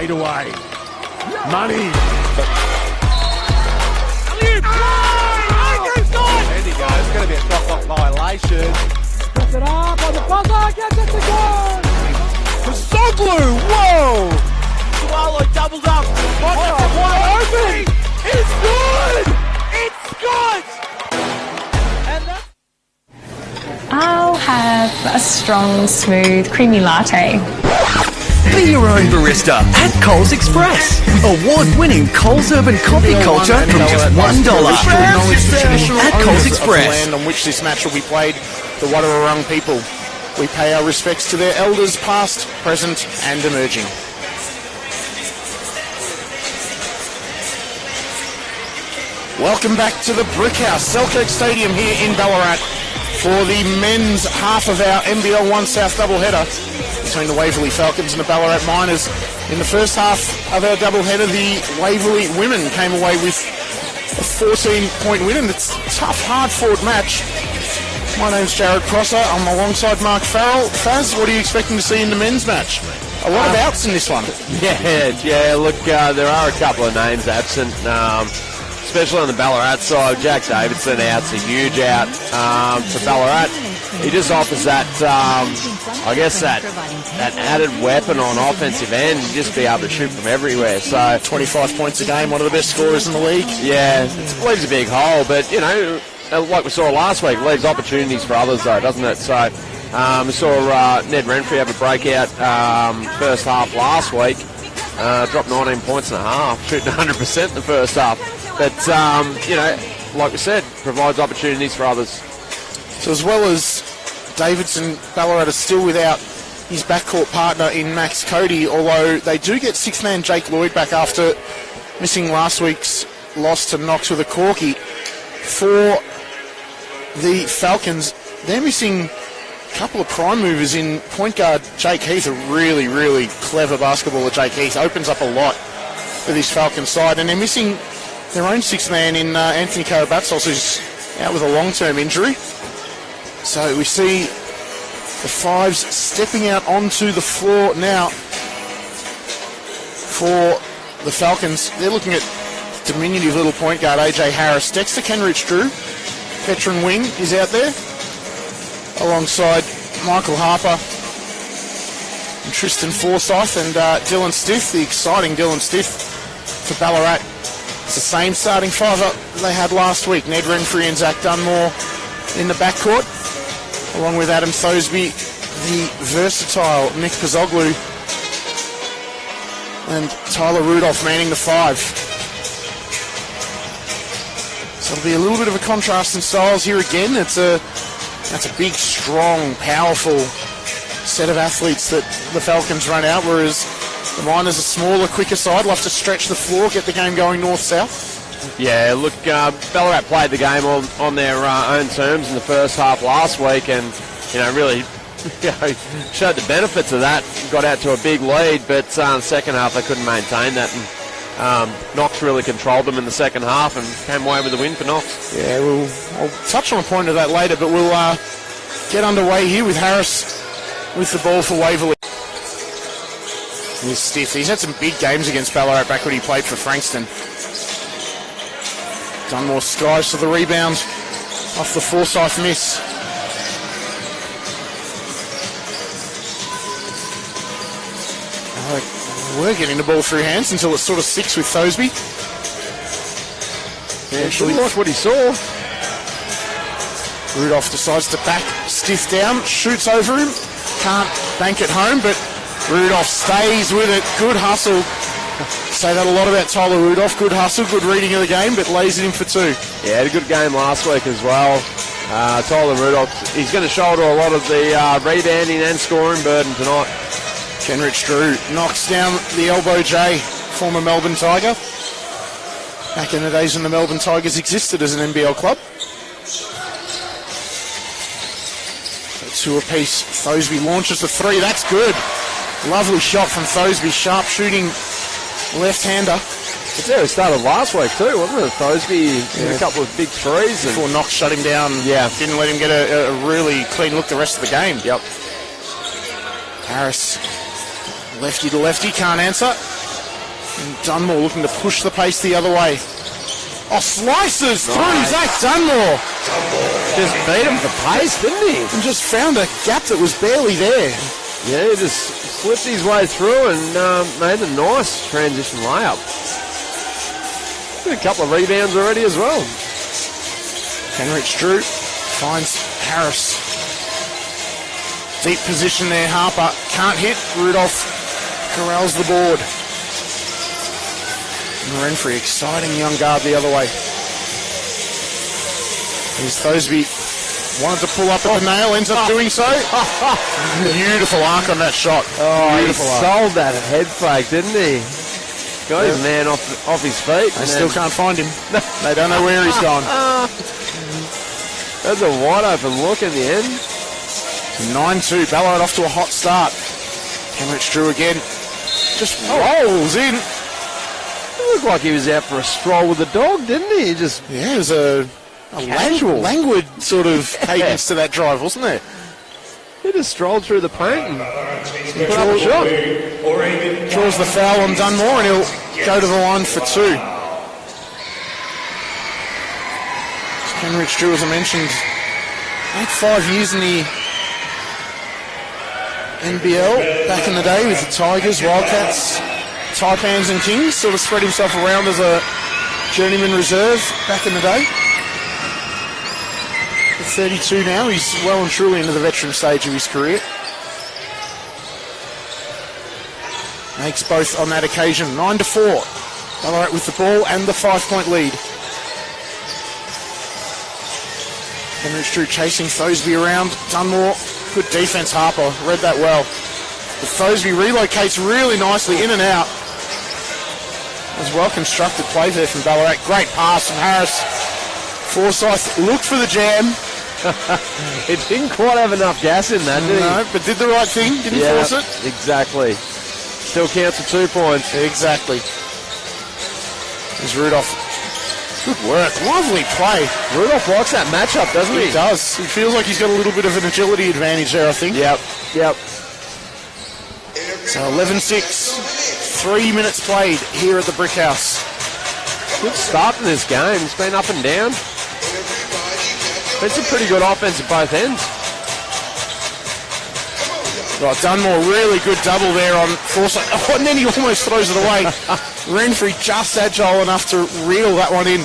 fade away. Money. There he goes. Going to be a shot clock violation. Puts it up on the buzzer. Gets it to go. Zoglu, whoa! Swallow doubled up. Wide open. It's good. It's good. And that's... I'll have a strong, smooth, creamy latte. Be your own barista at Coles Express. Award-winning Coles Urban Coffee Culture from just $1. At Coles Express. The land on which this match will be played, the Wadawurrung people. We pay our respects to their elders, past, present and emerging. Welcome back to the Brickhouse, Selkirk Stadium here in Ballarat for the men's half of our NBL 1 South doubleheader between the Waverley Falcons and the Ballarat Miners. In the first half of our doubleheader, the Waverley women came away with a 14-point win, and it's a tough, hard-fought match. My name's Jared Prosser. I'm alongside Mark Farrell. Faz, what are you expecting to see in the men's match? A lot of outs in this one. Yeah. Look, there are a couple of names absent, especially on the Ballarat side. Jack Davidson out's a huge out for Ballarat. He just offers that, that added weapon on offensive end, just be able to shoot from everywhere. So 25 points a game, one of the best scorers in the league. Yeah, it leaves a big hole, but like we saw last week, leaves opportunities for others though, doesn't it? So we saw Ned Renfrey have a breakout first half last week, dropped 19 points and a half, shooting 100% in the first half. But, like we said, provides opportunities for others. So as well as Davidson, Ballarat is still without his backcourt partner in Max Cody, although they do get sixth man Jake Lloyd back after missing last week's loss to Knox with a corky. For the Falcons, they're missing a couple of prime movers in point guard Jake Heath, a really, really clever basketballer. Jake Heath opens up a lot for this Falcons side, and they're missing their own sixth man in Anthony Karabatsos, who's out with a long-term injury. So we see the Fives stepping out onto the floor now for the Falcons. They're looking at diminutive little point guard AJ Harris. Dexter Kenrich Drew, veteran wing, is out there alongside Michael Harper and Tristan Forsyth and Dylan Stiff, the exciting Dylan Stiff for Ballarat. It's the same starting five they had last week. Ned Renfrey and Zach Dunmore in the backcourt, along with Adam Thosby, the versatile Nick Pizzoglu, and Tyler Rudolph manning the five. So it'll be a little bit of a contrast in styles here again. That's a big, strong, powerful set of athletes that the Falcons run out, whereas the Miners are smaller, quicker side, love to stretch the floor, get the game going north-south. Yeah, look, Ballarat played the game on their own terms in the first half last week, and really showed the benefits of that. Got out to a big lead, but in the second half they couldn't maintain that, and Knox really controlled them in the second half and came away with the win for Knox. Yeah, I'll touch on a point of that later, but we'll get underway here with Harris with the ball for Waverley. He's Stiff. He's had some big games against Ballarat back when he played for Frankston. Dunmore skies for the rebound off the Forsyth miss. We're getting the ball through hands until it sort of sticks with Thosby. Yeah, should like what he saw. Rudolph decides to back Stiff down, shoots over him, can't bank it home, but Rudolph stays with it. Good hustle. Say that a lot about Tyler Rudolph. Good hustle, good reading of the game, but lays it in for two. Yeah, had a good game last week as well. Tyler Rudolph, he's going to shoulder a lot of the rebounding and scoring burden tonight. Kenrich Drew knocks down the elbow J, former Melbourne Tiger. Back in the days when the Melbourne Tigers existed as an NBL club. So two apiece. Thosby launches the three. That's good. Lovely shot from Thosby. Sharp shooting left-hander. It's there. It started last week too, wasn't it? Thosby a couple of big threes. Before Knox shut him down. Yeah. Didn't let him get a really clean look the rest of the game. Yep. Harris, lefty to lefty, can't answer. And Dunmore looking to push the pace the other way. Oh, slices through Zach Dunmore. Just beat him for pace, didn't he? And just found a gap that was barely there. Yeah, he just slipped his way through and made a nice transition layup. A couple of rebounds already as well. Kenrich Drew finds Harris. Deep position there, Harper can't hit. Rudolph corrals the board. And Renfrey, exciting young guard the other way. Here's Thosby. Wanted to pull up at the nail, ends up doing so. Beautiful arc on that shot. Oh, Beautiful he arc. sold that head fake, didn't he? Got his man off his feet. They still can't find him. They don't know where he's gone. That's a wide open look in the end. 9-2, Ballarat off to a hot start. Kenrich Drew again. Just rolls in. It looked like he was out for a stroll with the dog, didn't he? Just Yeah, it was a languid sort of cadence to that drive, wasn't there? he just strolled through the paint and put up a shot. Draws the foul on Dunmore and he'll go to the line for two. Kenrich Drew, as I mentioned, had 5 years in the NBL back in the day with the Tigers, Wildcats, Taipans and Kings. Sort of spread himself around as a journeyman reserve back in the day. At 32 now, he's well and truly into the veteran stage of his career. Makes both on that occasion. 9-4. Ballarat with the ball and the 5-point lead. Kenrich Drew chasing Thosby around. Dunmore, good defense, Harper. Read that well. But Thosby relocates really nicely in and out. It was well constructed play there from Ballarat. Great pass from Harris. Forsyth looked for the jam. It didn't quite have enough gas in that, did he? No, but did the right thing. Didn't force it. Exactly. Still counts for 2 points. Exactly. There's Rudolph. Good work. Lovely play. Rudolph likes that matchup, doesn't he? He does. He feels like he's got a little bit of an agility advantage there, I think. Yep. So 11-6. 3 minutes played here at the Brick House. Good start in this game. It's been up and down. It's a pretty good offense at both ends. Right, Dunmore, really good double there on Forsyth. Oh, and then he almost throws it away. Renfrey just agile enough to reel that one in.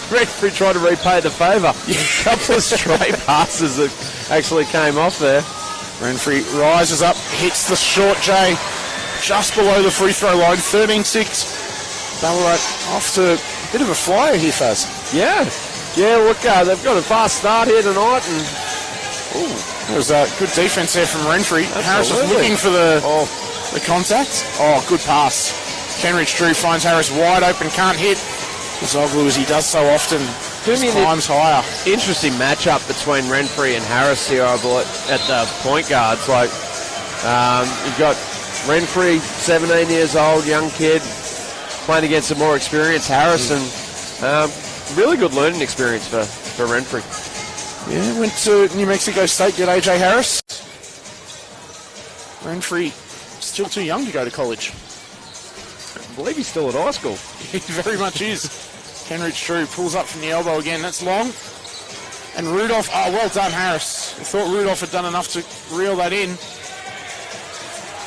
Renfrey tried to repay the favour. A couple of straight passes that actually came off there. Renfrey rises up, hits the short J just below the free throw line. 13-6. Ballarat off to a bit of a flyer here, Faz. Yeah, look, they've got a fast start here tonight. And There was a good defense there from Renfrey. Harris was looking for the contact. Oh, good pass. Kenrich Drew finds Harris wide open, can't hit. Zoglu, as he does so often, climbs higher. Interesting matchup between Renfrey and Harris here, I believe, at the point guards. Like, you've got Renfrey, 17 years old, young kid, playing against a more experienced Harris, and really good learning experience for Renfrey. Yeah, went to New Mexico State, did AJ Harris. Renfrey, still too young to go to college. I believe he's still at high school. He very much is. Kenrich Drew pulls up from the elbow again. That's long. And Rudolph, well done, Harris. I thought Rudolph had done enough to reel that in.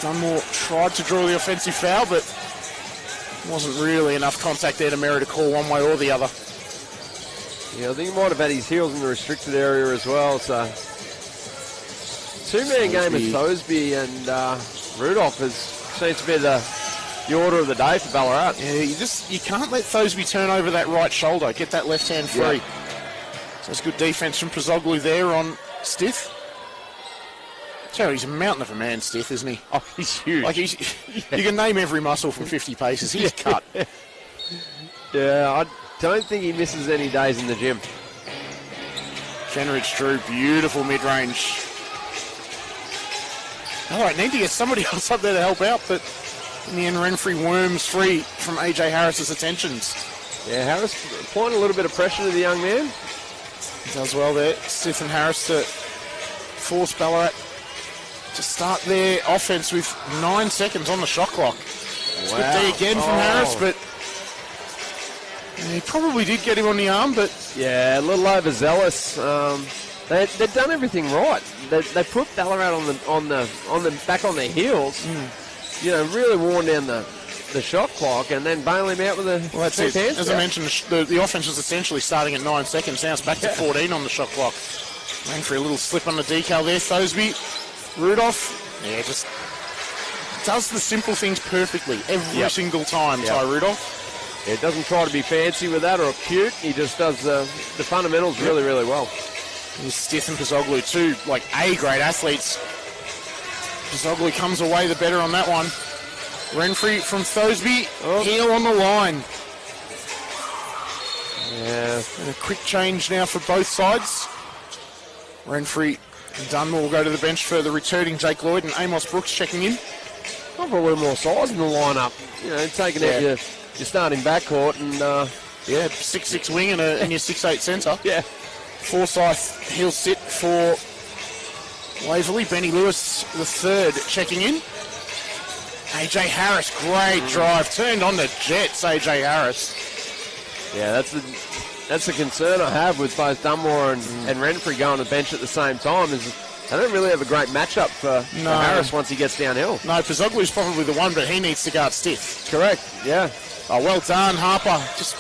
Dunmore tried to draw the offensive foul, but wasn't really enough contact there to merit a call one way or the other. Yeah, I think he might have had his heels in the restricted area as well. So, two-man game of Thosby and Rudolph seems to be the order of the day for Ballarat. Yeah, you can't let Thosby turn over that right shoulder. Get that left hand free. Yeah. So it's good defense from Prozoglu there on Stith. Tell you, he's a mountain of a man, Stith, isn't he? Oh, he's huge. Like you can name every muscle from 50 paces. He's cut. Yeah, I don't think he misses any days in the gym. Kenrich Drew, beautiful mid-range. All right, need to get somebody else up there to help out, but in the end, Renfrey worms free from AJ Harris's attentions. Yeah, Harris applying a little bit of pressure to the young man. He does well there. Stith and Harris to force Ballarat to start their offense with 9 seconds on the shot clock. It's good D again from Harris, but he probably did get him on the arm, but Yeah, a little overzealous. They've done everything right. They put Ballarat on the back on their heels. Really worn down the shot clock, and then bail him out with a well, that's it. As I mentioned, the offense was essentially starting at 9 seconds. Now it's back to 14 on the shot clock. Ran for a little slip on the decal there, Thosby. Rudolph, just does the simple things perfectly every single time, Ty Rudolph. It doesn't try to be fancy with that or cute. He just does the fundamentals really, really well. Here's Stith and Pizoglu, two A-grade athletes. Pizoglu comes away the better on that one. Renfrey from Thosby, heel on the line. Yeah. And a quick change now for both sides. Renfrey and Dunmore will go to the bench for the returning Jake Lloyd, and Amos Brooks checking in. I've got a little more size in the lineup. Taking out your starting backcourt and 6'6" wing and your 6'8" centre. Yeah. Forsyth, he'll sit for Waverley. Benny Lewis, the third, checking in. AJ Harris, great drive. Turned on the jets, AJ Harris. Yeah, that's the concern I have with both Dunmore and Renfrey going to the bench at the same time is they don't really have a great matchup for Harris once he gets downhill. No, Pizoglu's probably the one, but he needs to guard Stith. Correct, yeah. Oh, well done, Harper. Just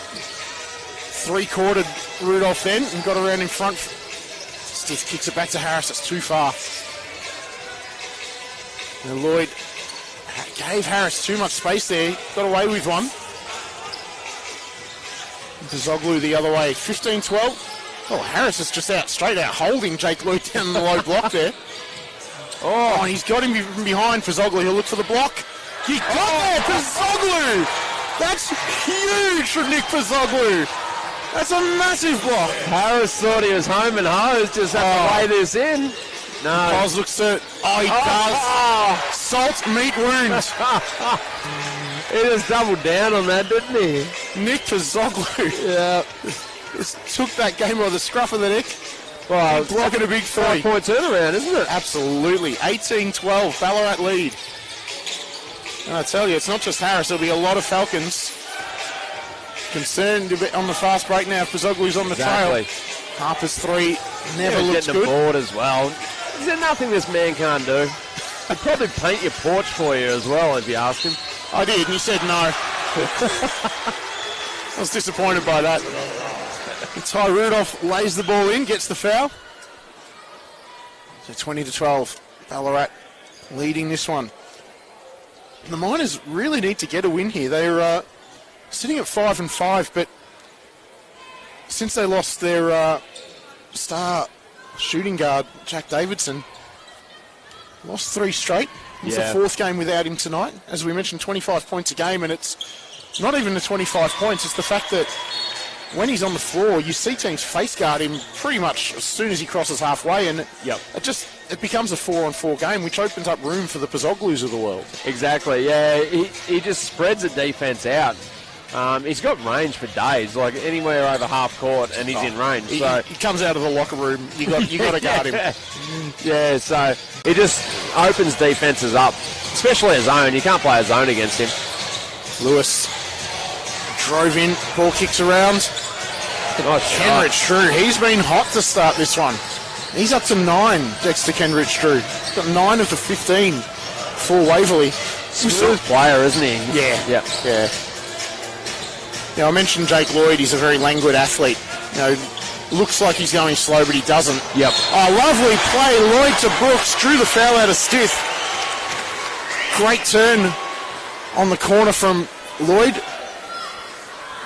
three-quartered Rudolph then and got around in front. Stith kicks it back to Harris. It's too far. Now Lloyd gave Harris too much space there. Got away with one. Pizoglu the other way. 15-12. Oh, Harris is just straight out holding Jake Lloyd down the low block there. Oh, and he's got him from behind Pizoglu. He'll look for the block. He got there, Pizoglu! That's huge from Nick Pizoglu. That's a massive block. Harris thought he was home and hosed, just had to lay this in. No. Piles looks to... he does. Salt, meat, wound. He just doubled down on that, didn't he? Nick Pizoglu. Yeah. Just took that game by the scruff of the neck. Well, blocking a big 3. 5-point turnaround, isn't it? Absolutely. 18-12, Ballarat lead. And I tell you, it's not just Harris. There'll be a lot of Falcons concerned a bit on the fast break now. Pizoglu's on the trail. Harper's 3 never looks getting good. Board as well. Is there nothing this man can't do? He'd probably paint your porch for you as well if you asked him. I did, and he said no. I was disappointed by that. Ty Rudolph lays the ball in, gets the foul. So 20-12, Ballarat leading this one. The Miners really need to get a win here. They're sitting at 5-5, but since they lost their star shooting guard, Jack Davidson, lost 3 straight. It's the 4th game without him tonight. As we mentioned, 25 points a game, and it's not even the 25 points. It's the fact that when he's on the floor, you see teams face guard him pretty much as soon as he crosses halfway, and it becomes a 4-on-4 game, which opens up room for the Pizoglus of the world. Exactly, yeah. He just spreads the defence out. He's got range for days, like anywhere over half court, and he's in range. He comes out of the locker room. You got to guard him. Yeah, so he just opens defences up, especially a zone. You can't play a zone against him. Lewis drove in, ball kicks around. Kenrich Drew, he's been hot to start this one. He's up to 9, Dexter Kenrich Drew. He's got 9 of the 15 for Waverley. Smooth player, isn't he? Yeah. Now, I mentioned Jake Lloyd. He's a very languid athlete. Looks like he's going slow, but he doesn't. Yep. Oh, lovely play. Lloyd to Brooks. Drew the foul out of Stith. Great turn on the corner from Lloyd.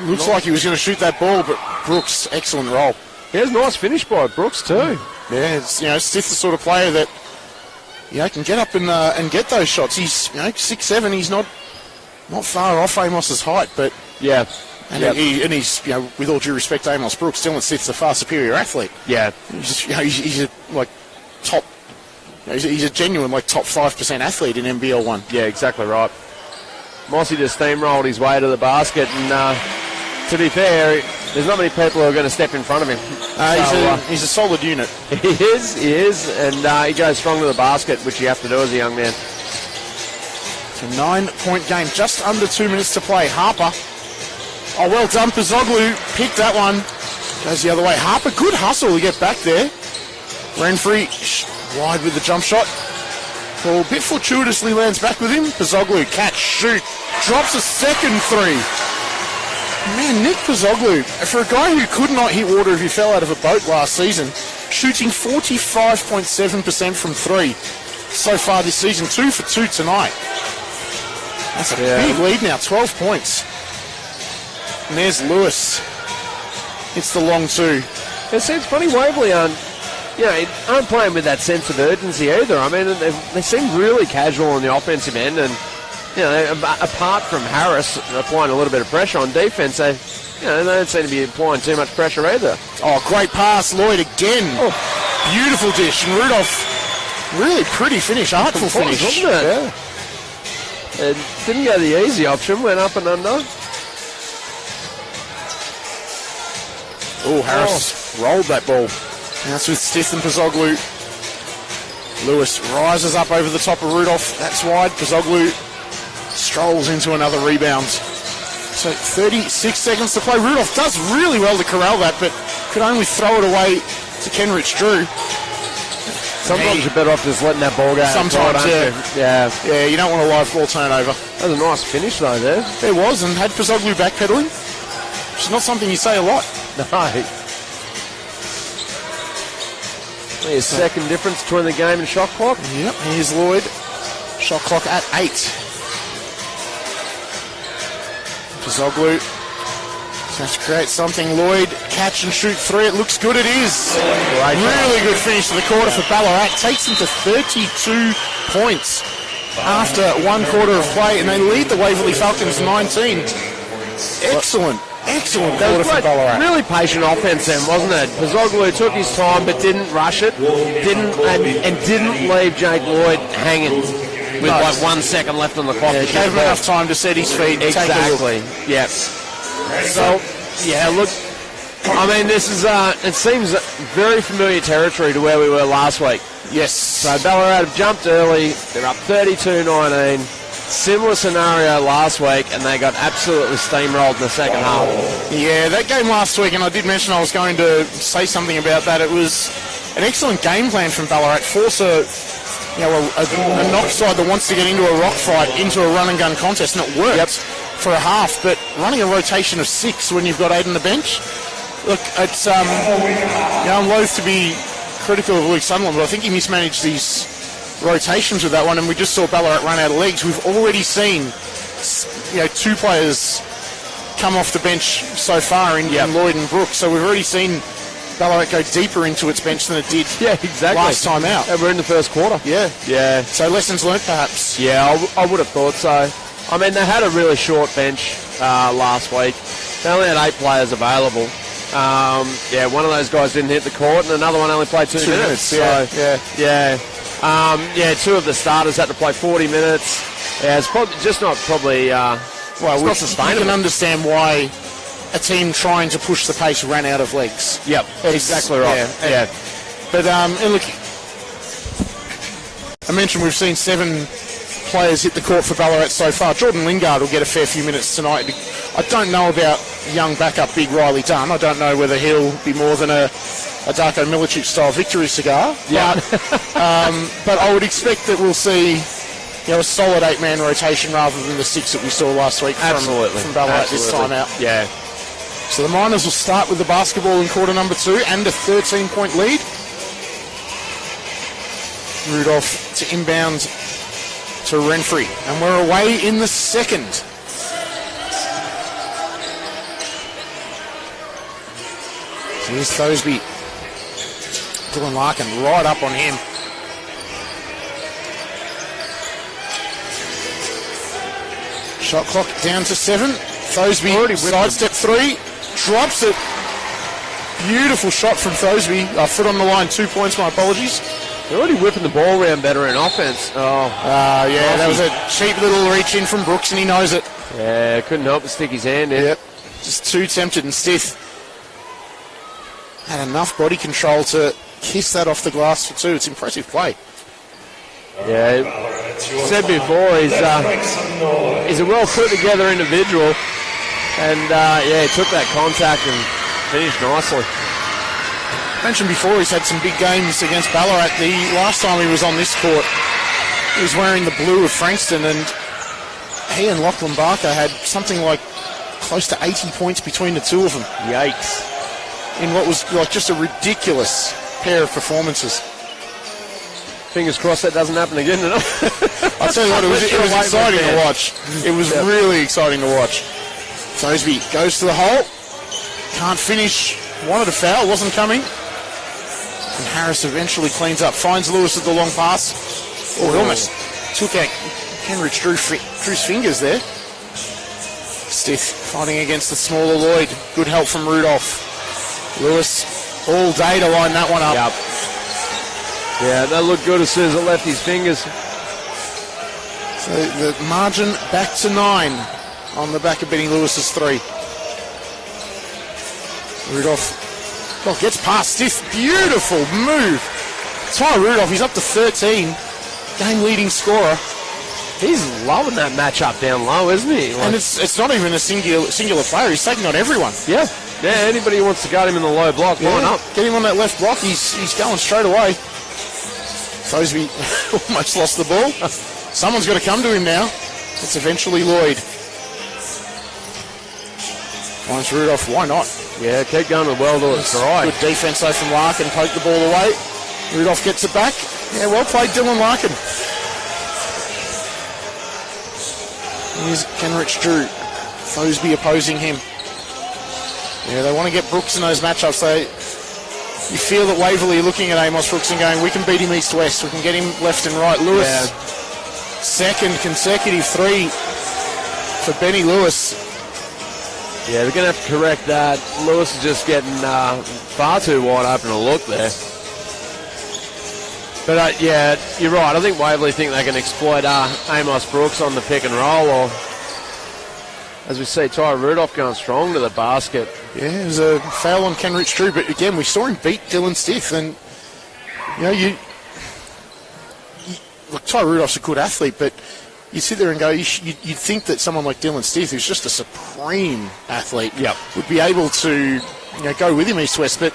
Looks like he was going to shoot that ball, but Brooks, excellent roll. Here's a nice finish by Brooks too. Yeah, Stith's the sort of player that can get up and get those shots. He's 6'7". He's not far off Amos's height, but he's with all due respect to Amos Brooks, Dylan Stith's a far superior athlete. Yeah, he's a top. He's a genuine top 5% athlete in NBL1. Yeah, exactly right. Mossy just steamrolled his way to the basket, and to be fair, there's not many people who are going to step in front of him. He's a solid unit. He is, and he goes strong to the basket, which you have to do as a young man. It's a 9-point game, just under 2 minutes to play. Harper. Oh, well done, Pazoglu. Picked that one. Goes the other way. Harper, good hustle to get back there. Renfrey wide with the jump shot. Well, a bit fortuitously lands back with him. Pazoglu, catch, shoot. Drops a second three. Man, Nick Pazoglu, for a guy who could not hit water if he fell out of a boat last season, shooting 45.7% from three so far this season. 2 for 2 tonight. That's a big lead now, 12 points. And there's Lewis. It's the long two. It seems funny Waverley aren't playing with that sense of urgency either. I mean, they seem really casual on the offensive end, and apart from Harris applying a little bit of pressure on defence, they don't seem to be applying too much pressure either. Oh, great pass, Lloyd again. Oh. Beautiful dish, and Rudolph, really pretty finish, artful finish, wasn't it? Yeah. It didn't go the easy option, went up and under. Oh, Harris rolled that ball. And that's with Stith and Pazoglu. Lewis rises up over the top of Rudolph. That's wide. Pazoglu strolls into another rebound. So 36 seconds to play. Rudolph does really well to corral that, but could only throw it away to Kenrich Drew. Sometimes you're better off just letting that ball go. Sometimes, yeah. Yeah, you don't want a live ball turnover. That was a nice finish, though, there. It was, and had Pazoglu backpedaling, which is not something you say a lot. No. There's second difference between the game and shot clock. Yep, here's Lloyd. Shot clock at 8. Pazoglu has to create something. Lloyd, catch and shoot three. It looks good. It is. Really good finish to the quarter for Ballarat. Takes them to 32 points after 1 quarter of play, and they lead the Waverley Falcons 19. Excellent. Excellent quarter for Ballarat. Really patient offense then, wasn't it? Pazoglu took his time but didn't rush it, didn't leave Jake Lloyd hanging with like 1 second left on the clock. Yeah, gave him enough time to set his feet. Exactly. Yep. So, yeah, look, I mean, this is, it seems very familiar territory to where we were last week. Yes. So Ballarat have jumped early. They're up 32-19. Similar scenario last week, and they got absolutely steamrolled in the second half. Yeah, that game last week, and I did mention I was going to say something about that. It was an excellent game plan from Ballarat. Force a knock side that wants to get into a rock fight, into a run and gun contest, and it worked for a half. But running a rotation of 6 when you've got 8 on the bench, look, it's I'm loath to be critical of Luke Sunderland, but I think he mismanaged these rotations with that one, and we just saw Ballarat run out of legs. We've already seen 2 players come off the bench so far in Lloyd and Brooks, so we've already seen Ballarat go deeper into its bench than it did last time out. And we're in the first quarter. Yeah. So lessons learnt, perhaps. Yeah, I would have thought so. I mean, they had a really short bench last week. They only had 8 players available. One of those guys didn't hit the court, and another one only played 2 minutes. Yeah, 2 of the starters had to play 40 minutes. Yeah, it's probably just not probably. It's not sustainable. You can understand why a team trying to push the pace ran out of legs. Yep, exactly right. Yeah. But and look, I mentioned we've seen 7 players hit the court for Ballarat so far. Jordan Lingard will get a fair few minutes tonight. I don't know about young backup big Riley Dunn. I don't know whether he'll be more than a Darko Milicic style victory cigar. Yeah. But I would expect that we'll see a solid 8-man rotation rather than the 6 that we saw last week from Ballarat this time out. Yeah. So the Miners will start with the basketball in quarter number 2 and a 13-point lead. Rudolph to inbound to Renfrey. And we're away in the second. Here's Thosby. Dylan Larkin right up on him. Shot clock down to 7. Thosby sidestep 3. Drops it. Beautiful shot from Thosby. Foot on the line, 2 points, my apologies. They're already whipping the ball around better in offense. That was a cheap little reach in from Brooks, and he knows it. Yeah, couldn't help but stick his hand in. Yep. Just too tempted, and Stith had enough body control to kiss that off the glass for two. It's impressive play. Yeah, said before, he's a well put together individual, and he took that contact and finished nicely. Mentioned before, he's had some big games against Ballarat. The last time he was on this court, he was wearing the blue of Frankston, and he and Lachlan Barker had something like close to 80 points between the two of them. Yikes. In what was like just a ridiculous pair of performances. Fingers crossed that doesn't happen again tonight. I'll tell you what, it was exciting to watch. It was really exciting to watch. Thoseby goes to the hole, can't finish, wanted a foul, wasn't coming. And Harris eventually cleans up, finds Lewis at the long pass. Oh, he almost took out Kenrich Drew's fingers there. Stith fighting against the smaller Lloyd. Good help from Rudolph. Lewis all day to line that one up. Yep. Yeah, that looked good as soon as it left his fingers. So the margin back to 9 on the back of Benny Lewis's 3. Rudolph gets past Stith. Beautiful move. Ty Rudolph, he's up to 13. Game leading scorer. He's loving that matchup down low, isn't he? And it's not even a singular player. He's taking on everyone. Yeah, anybody who wants to guard him in the low block, line up. Get him on that left block. He's going straight away. Thoseby almost lost the ball. Someone's got to come to him now. It's eventually Lloyd. Finds Rudolph. Why not? Yeah, keep going with well to its right. Good defense though from Larkin. Poke the ball away. Rudolph gets it back. Yeah, well played, Dylan Larkin. Here's Kenrich Drew. Thoseby opposing him. Yeah, they want to get Brooks in those matchups. You feel that Waverley are looking at Amos Brooks and going, we can beat him east-west. We can get him left and right. Lewis, second consecutive 3 for Benny Lewis. Yeah, they're going to have to correct that. Lewis is just getting far too wide open to look there. But, you're right. I think Waverley think they can exploit Amos Brooks on the pick and roll, or, as we see, Ty Rudolph going strong to the basket. Yeah, it was a foul on Kenrich Drew, but again, we saw him beat Dylan Stith, and, look, Ty Rudolph's a good athlete, but you sit there and go, you'd think that someone like Dylan Stith, who's just a supreme athlete, would be able to go with him east-west, but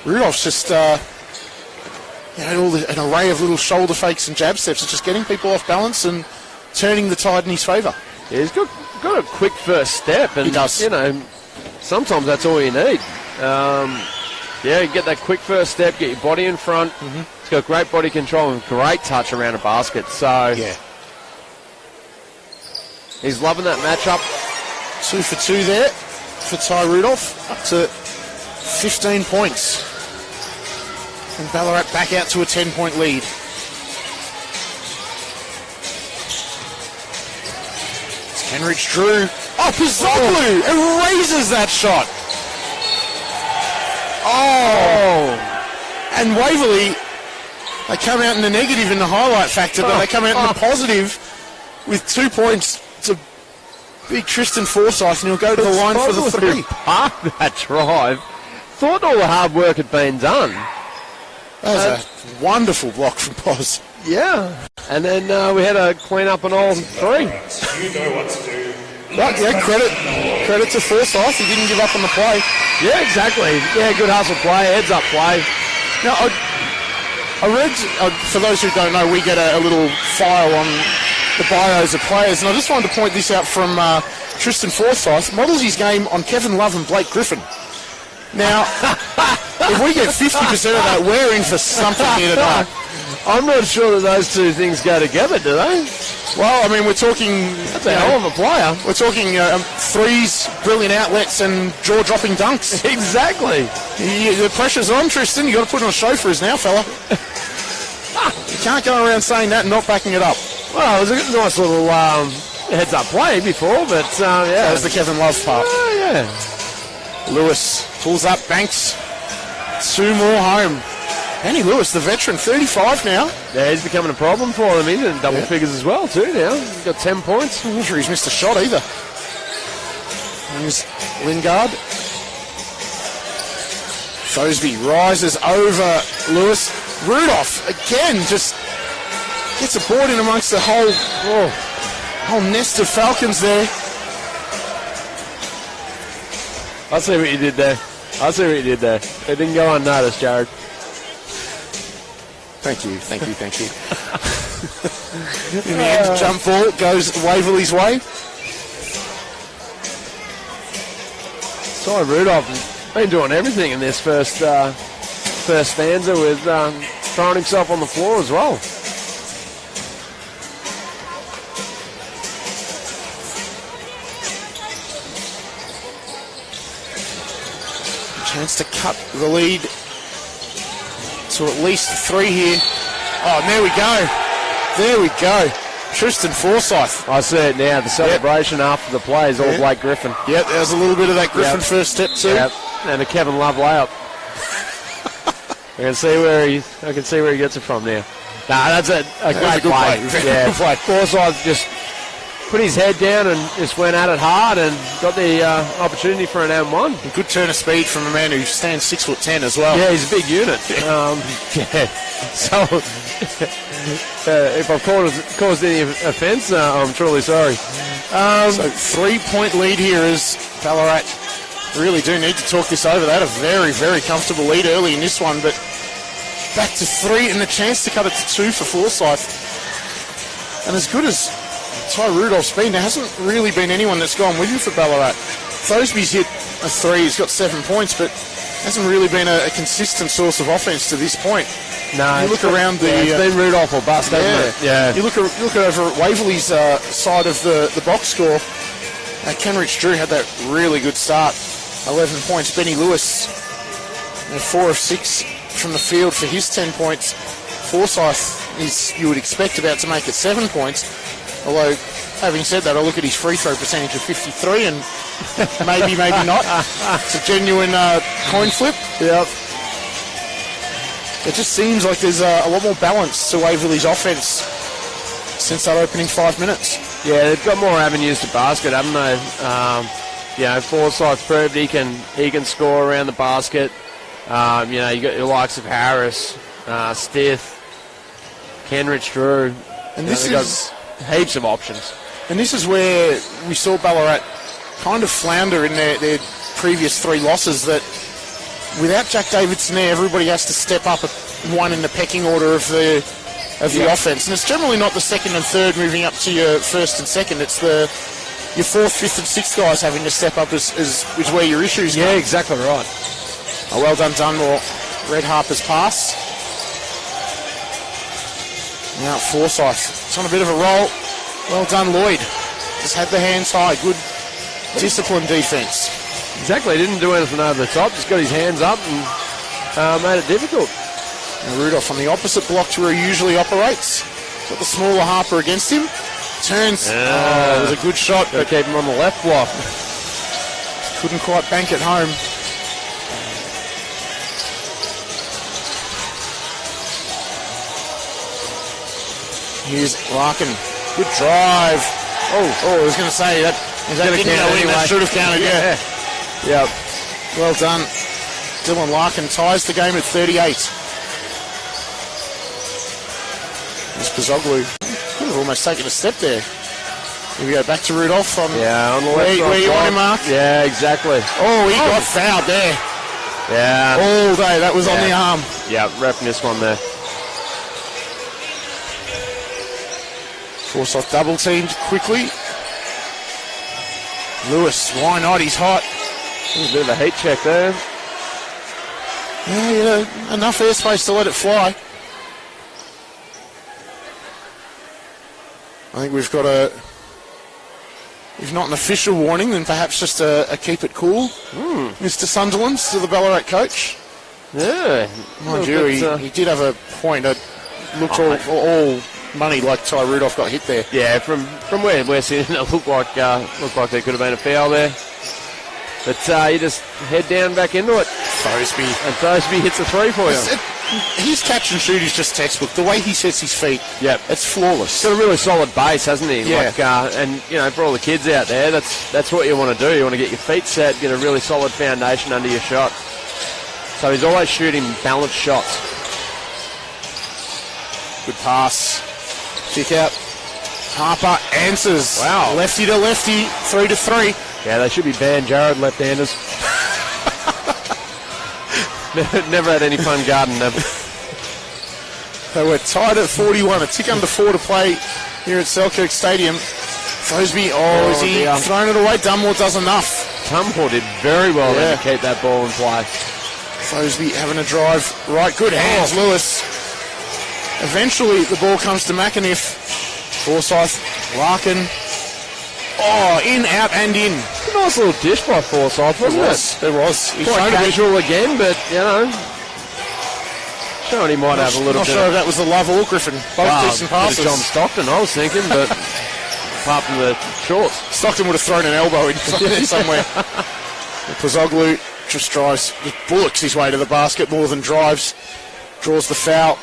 Rudolph's just... an array of little shoulder fakes and jab steps. It's just getting people off balance and turning the tide in his favour. Yeah, he's got a quick first step, and he does. Sometimes that's all you need. You get that quick first step, get your body in front. Mm-hmm. He's got great body control and great touch around a basket. So he's loving that matchup. 2 for 2 there for Ty Rudolph, up to 15 points. And Ballarat back out to a 10-point lead. It's Kenrich Drew. Oh, Pizzoglu erases that shot. Oh. And Waverley, they come out in the negative in the highlight factor, but they come out in the positive with 2 points to big Tristan Forsyth, and he'll go to the line for the 3. Park that drive. Thought all the hard work had been done. That was a wonderful block from Poz. Yeah. And then we had a clean up on all 3. You know what to do. But, credit to Forsyth. He didn't give up on the play. Yeah, exactly. Yeah, good hustle play, heads up play. Now, I read, for those who don't know, we get a little file on the bios of players, and I just wanted to point this out from Tristan Forsyth. Models his game on Kevin Love and Blake Griffin. Now, if we get 50% of that, we're in for something here tonight. I'm not sure that those two things go together, do they? Well, I mean, we're talking... That's a hell of a player. We're talking threes, brilliant outlets, and jaw-dropping dunks. Exactly. The pressure's on, Tristan. You've got to put on a show for us now, fella. You can't go around saying that and not backing it up. Well, it was a nice little heads-up play before, but, That was the Kevin Love part. Oh, yeah. Lewis pulls up, banks. 2 more home. Benny Lewis, the veteran, 35 now. Yeah, he's becoming a problem for them. He's in double figures as well, too, now. He's got 10 points. I'm not sure he's missed a shot either. Here's Lingard. Thosby rises over Lewis. Rudolph again just gets a board in amongst the whole nest of Falcons there. I see what you did there. It didn't go unnoticed, Jared. Thank you. In the end, jump ball goes Waverley's way. Ty Rudolph has been doing everything in this first stanza with throwing himself on the floor as well. Chance to cut the lead to at least 3 here. Oh, and there we go. Tristan Forsyth. I see it now. The celebration after the play is all Blake Griffin. Yep, there's a little bit of that Griffin first step too. Yep, and a Kevin Love layup. I can see where he gets it from now. Nah, that's a great play. Good play. Forsyth just put his head down and just went at it hard and got the opportunity for an and one. A good turn of speed from a man who stands 6'10" as well. Yeah, he's a big unit. So if I've caused any offence, I'm truly sorry. So 3-point lead here as Ballarat really do need to talk this over. They had a very, very comfortable lead early in this one, but back to 3 and the chance to cut it to 2 for Forsyth. And as good as Ty Rudolph's been, there hasn't really been anyone that's gone with him for Ballarat. Thosby's hit a 3, he's got 7 points, but hasn't really been a consistent source of offence to this point. No, you look around it's been Rudolph or bust, hasn't it? Yeah. You look over at Waverley's side of the box score. Kenrich Drew had that really good start, 11 points. Benny Lewis, 4 of 6 from the field for his 10 points. Forsyth is, you would expect, about to make it 7 points. Although, having said that, I look at his free throw percentage of 53 and maybe not. It's a genuine coin flip. Yep. It just seems like there's a lot more balance to Waverley's offence since that opening 5 minutes. Yeah, they've got more avenues to basket, haven't they? Forsyth proved he can score around the basket. You got your likes of Harris, Stith, Kenrich Drew. And this is heaps of options. And this is where we saw Ballarat kind of flounder in their previous 3 losses, that without Jack Davidson there, everybody has to step up one in the pecking order of the offence. And it's generally not the second and third moving up to your first and second. It's your 4th, 5th and 6th guys having to step up is where your issues come. Yeah, exactly right. Oh, well done, Dunmore. Red Harper's pass. Now Forsyth. It's on a bit of a roll. Well done, Lloyd. Just had the hands high. Good disciplined defence. Exactly. He didn't do anything over the top. Just got his hands up and made it difficult. And Rudolph on the opposite block to where he usually operates. Got the smaller Harper against him. Turns. It was a good shot. Got to keep him on the left block. Couldn't quite bank it home. Here's Larkin. Good drive. I was going to say that. That didn't go in. That should have counted, yeah. Yep. Well done. Dylan Larkin ties the game at 38. This Pizzoglu could have almost taken a step there. Here we go, back to Rudolph on the left. Where you want him, Mark? Yeah, exactly. Oh, he got fouled there. Yeah. All day, that was on the arm. Yeah, repping this one there. Forsyth double teamed quickly. Lewis, why not? He's hot. A bit of a heat check there. Yeah, enough airspace to let it fly. I think we've got if not an official warning, then perhaps just a keep it cool. Mr. Sunderland, to the Ballarat coach. Yeah. Mind you, he did have a point. It looked all money like Ty Rudolph got hit there. Yeah, from where we're sitting, it looked like there could have been a foul there. But you just head down back into it. Thosby. And Thosby hits a 3 for you. His catch and shoot is just textbook. The way he sets his feet, it's flawless. Got a really solid base, hasn't he? Yeah. And for all the kids out there, that's what you want to do. You want to get your feet set, get a really solid foundation under your shot. So he's always shooting balanced shots. Good pass. Kick out. Harper answers. Wow. Lefty to lefty, 3-3. Yeah, they should be banned, Jared, left-handers. Never had any fun guarding them. So we're tied at 41, a tick under 4 to play here at Selkirk Stadium. Thosby, is he thrown it away? Dunmore does enough. Dunmore did very well there to keep that ball in play. Thosby having a drive. Right, good hands, Lewis. Eventually, the ball comes to McAniff. Forsyth, Larkin. In, out, and in. A nice little dish by Forsyth, wasn't it? There was. He's Quite casual again, but, showing he might have a little not bit. Not sure if that was the Love or Griffin. Both decent passes. John Stockton, I was thinking, but apart from the shorts. Stockton would have thrown an elbow in there somewhere. Pozzoglu just drives, bullocks his way to the basket more than drives. Draws the foul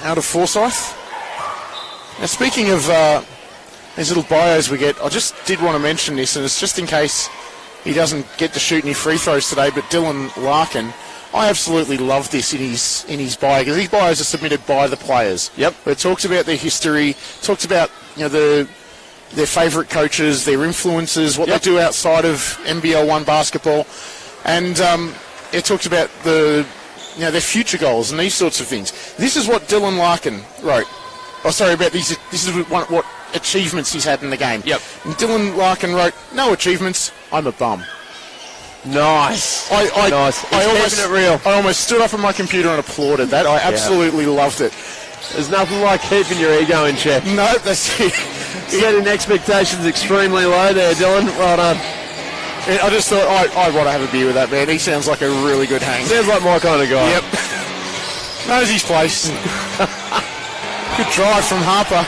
out of Forsyth. Now, speaking of these little bios we get, I just did want to mention this, and it's just in case he doesn't get to shoot any free throws today, but Dylan Larkin, I absolutely love this in his bio, because these bios are submitted by the players. Yep. But it talks about their history, talks about their favourite coaches, their influences, what they do outside of NBL 1 basketball, and it talks about their future goals and these sorts of things. This is what Dylan Larkin wrote. About these. This is what achievements he's had in the game. Yep. And Dylan Larkin wrote, "No achievements. I'm a bum." Nice. Nice. I almost stood up on my computer and applauded that. I absolutely loved it. There's nothing like keeping your ego in check. No, that's it. Setting expectations extremely low there, Dylan. Well done. I just thought I want to have a beer with that man. He sounds like a really good hang. Sounds like my kind of guy. Yep. Knows his place. Good drive from Harper.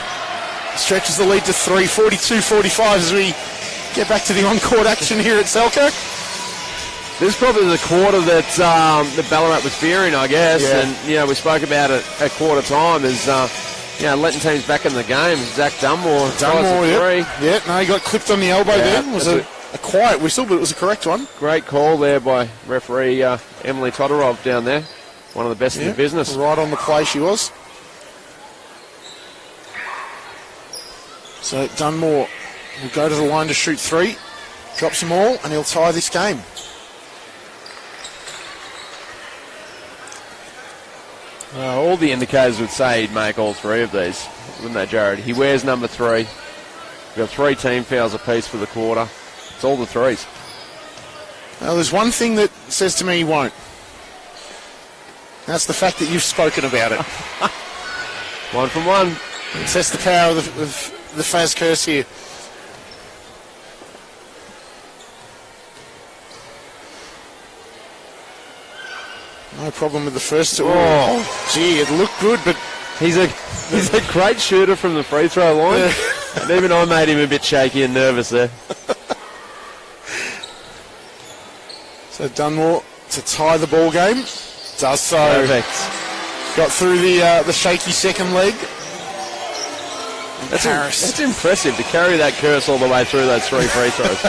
Stretches the lead to 3, 42-45 as we get back to the on-court action here at Selkirk. This is probably the quarter that Ballarat was fearing, I guess. Yeah. And, we spoke about it at quarter time as, letting teams back in the game. Zach Dunmore, yep. Yeah, no, he got clipped on the elbow there. It was a quiet whistle, but it was a correct one. Great call there by referee Emily Todorov down there. One of the best in the business. Right on the play she was. So Dunmore will go to the line to shoot 3. Drops them all, and he'll tie this game. All the indicators would say he'd make all 3 of these, wouldn't they, Jared? He wears number 3. We've got 3 team fouls apiece for the quarter. It's all the 3s. Now, there's one thing that says to me he won't. That's the fact that you've spoken about it. 1 from 1. It says the power of the Faz curse here. No problem with the first two. Oh, gee, it looked good, but he's a great shooter from the free throw line. And even I made him a bit shaky and nervous there. So Dunmore to tie the ball game. Does so. Perfect. Got through the shaky second leg. That's impressive to carry that curse all the way through those 3 free throws.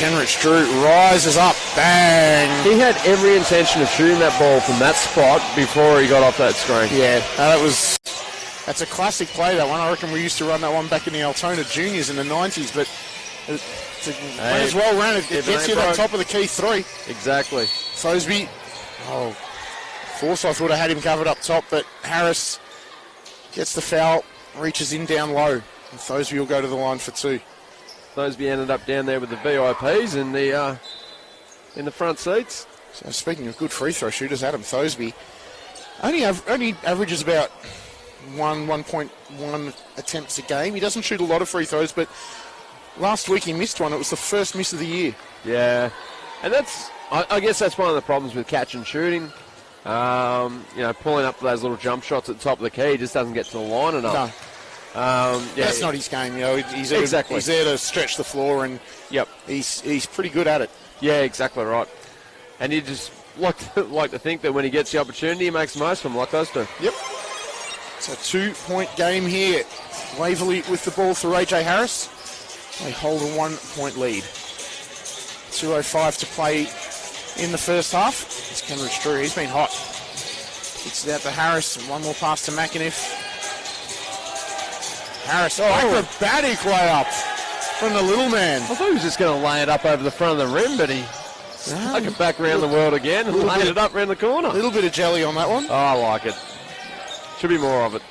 Kenrich Drew rises up. Bang. He had every intention of shooting that ball from that spot before he got off that screen. Yeah, that's a classic play, that one. I reckon we used to run that one back in the Altona Juniors in the 90s, but it's a play as well ran. It gets you that top of the key 3. Exactly. Thosby. Forsyth would have had him covered up top, but Harris gets the foul, reaches in down low, and Thosby will go to the line for 2. Thosby ended up down there with the VIPs in the front seats. So speaking of good free throw shooters, Adam Thosby only averages about 1.1 attempts a game. He doesn't shoot a lot of free throws, but last week he missed one. It was the first miss of the year. Yeah, and I guess that's one of the problems with catch and shooting. Pulling up those little jump shots at the top of the key, he just doesn't get to the line enough. No. That's not his game. He's there to stretch the floor, and he's pretty good at it. Yeah, exactly right. And you just like to think that when he gets the opportunity, he makes the most of them, like those two. Yep. It's a 2-point game here. Waverley with the ball through AJ Harris. They hold a 1-point lead. 2:05 to play in the first half. It's Kenrich Drew. He's been hot. Kicks it out to Harris. And one more pass to McAniff. Harris, acrobatic layup from the little man. I thought he was just going to lay it up over the front of the rim, but he took it back around the world again and laid it up around the corner. A little bit of jelly on that one. Oh, I like it. Should be more of it.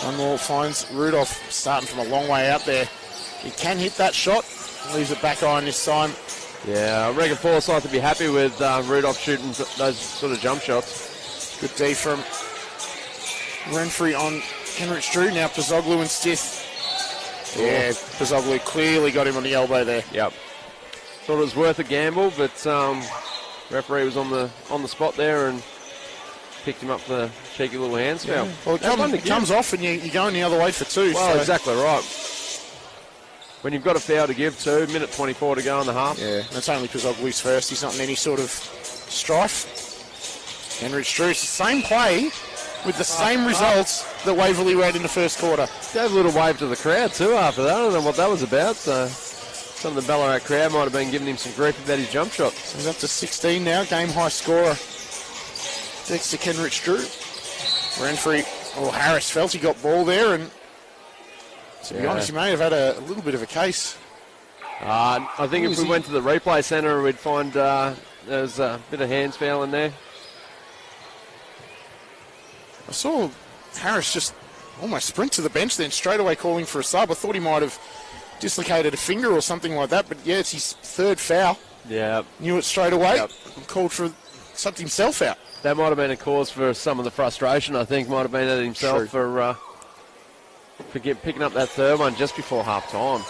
One more finds Rudolph starting from a long way out there. He can hit that shot. Leaves it back on this time. Yeah, I reckon Forsyth would be happy with Rudolph shooting those sort of jump shots. Good D from Renfrey on Kenrich Drew. Now Pozzoglu and Stith. Yeah, Pozzoglu clearly got him on the elbow there. Yep. Thought it was worth a gamble, but referee was on the spot there and picked him up for the cheeky little hands foul. Yeah. Well, it comes off and you're going the other way for two. Well, so. Exactly right. When you've got a foul to give to, minute 24 to go in the half. Yeah, that's only Pozzoglu's first. He's not in any sort of strife. Kenrich Drew, it's the same play with the same results that Waverley had in the first quarter. Gave a little wave to the crowd too after that. I don't know what that was about. So some of the Ballarat crowd might have been giving him some grief about his jump shot. He's up to 16 now, game high scorer. Thanks to Kenrich Drew. Renfrey, Harris felt he got ball there, and to be honest, he may have had a little bit of a case. I think if we went to the replay centre, we'd find there's a bit of hands foul in there. I saw Harris just almost sprint to the bench then straight away calling for a sub. I thought he might have dislocated a finger or something like that, but yeah, it's his third foul. Yeah. Knew it straight away. And called for something himself out. That might have been a cause for some of the frustration, I think. Might have been at himself for picking up that third one just before half time.